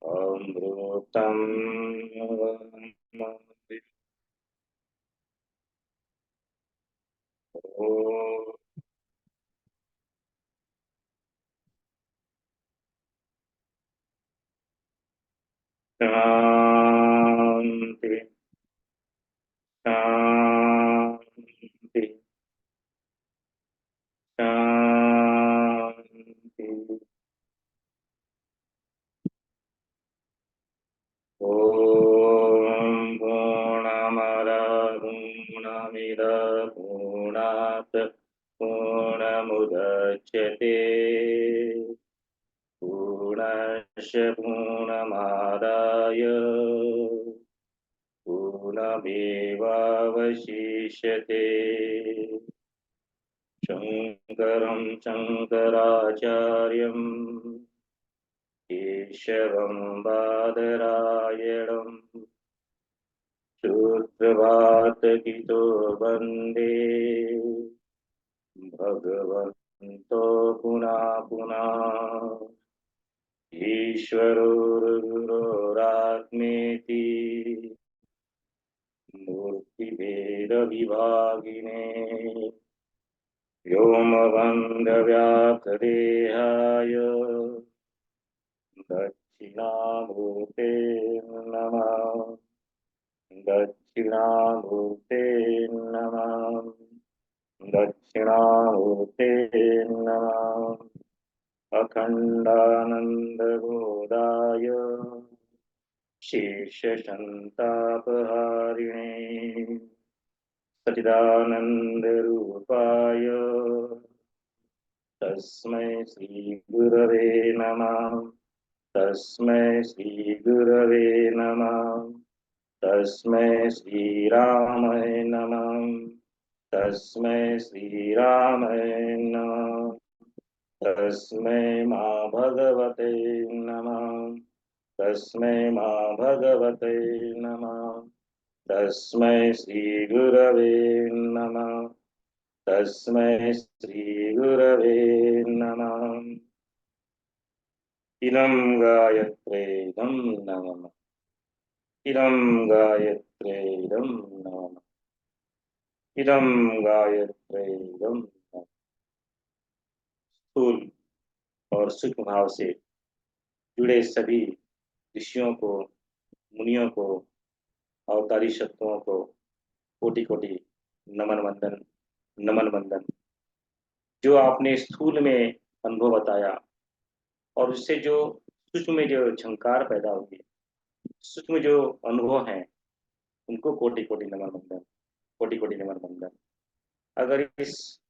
अमृतं ॐ शान्ति शान्ति शान्ति। ॐ पूर्णमदः पूर्णमिदः पूर्णात् पूर्णमुदच्यते पूर्णस्य पूर्णमादाय पूर्णमेवावशिष्यते। शङ्करं शङ्कराचार्यं केशवं बादरायणं सूत्रभातगितो वन्दे भगवन्तो पुनः पुनः। ईश्वरो गुरुरात्मेति मूर्तिभेदविभागिने व्योमवन्द्यव्याप्तदेहाय दक्षिणामूर्ते नमः। दक्षिणामूर्ते नमः। दक्षिणामूर्ते नमः। अखण्डानन्दबोधाय शेषसन्तापहारिणे सच्चिदानन्दरूपाय तस्मै श्री गुरवे नमः। तस्मै श्री गुरवे नमः। तस्मै श्री रामाय नमः। तस्मै श्री रामाय नमः। तस्मै मां भगवते नमः। तस्मै मां भगवते नमः। तस्मै श्री गुरवे नमः। तस्मै श्री गुरवे नमः। इदं गायत्रेदं नमः। इदं गायत्रेदं नमः। इदं गायत्रेदं नमः। स्थूल और सूक्ष्म भाव से जुड़े सभी ऋषियों को, मुनियों को, अवतारी शक्तियों को कोटि कोटि नमन वंदन, नमन वंदन। जो आपने स्थूल में अनुभव बताया और उससे जो सूक्ष्म में जो झंकार पैदा होगी, सूक्ष्म जो अनुभव हैं, उनको कोटि कोटि नमन वंदन, कोटि कोटि नमन वंदन। अगर इस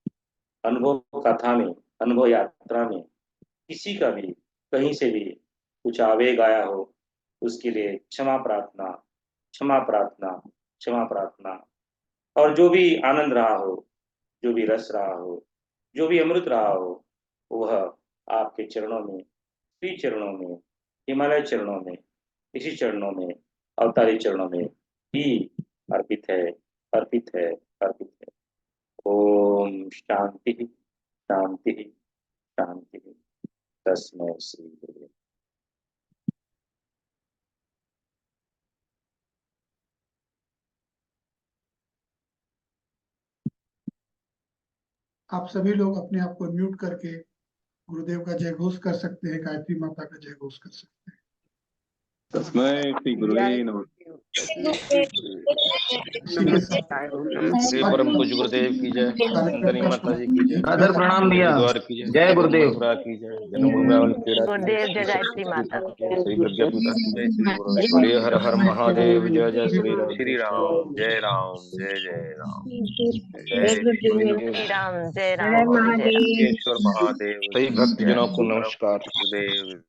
अनुभव कथा में, अनुभव यात्रा में किसी का भी कहीं से भी कुछ आवेग आया हो, उसके लिए क्षमा प्रार्थना, क्षमा प्रार्थना, क्षमा प्रार्थना। और जो भी आनंद रहा हो, जो भी रस रहा हो, जो भी अमृत रहा हो, वह आपके चरणों में, श्री चरणों में, हिमालय चरणों में, इसी चरणों में, अवतारी चरणों में ही अर्पित है, अर्पित है, अर्पित है। ओम शांति शांति शांति। तस्मै श्री गुरुदेव। आप सभी लोग अपने आप को म्यूट करके गुरुदेव का जय घोष कर सकते हैं, गायत्री माता का जय घोष कर सकते हैं। तस्मै श्री गुरुवे नमः। श्री परम पूज्य गुरुदेव की जय, सुंदरी माता जी की जय, आदर प्रणाम भैया। हरिद्वार की जय, जय गुरुदेव। मथुरा की जय, जन्मभूमि अवल खेड़ा की गुरुदेव जय, जय गायत्री माता। श्री प्रज्ञा पिता की जय, श्री गुरुदेव। श्री हर हर महादेव, जय जय श्री राम। श्री राम, जय राम, जय जय राम, जय श्री राम, जय राम, जय राम। केश्वर महादेव, सभी भक्तजनों को नमस्कार। गुरुदेव।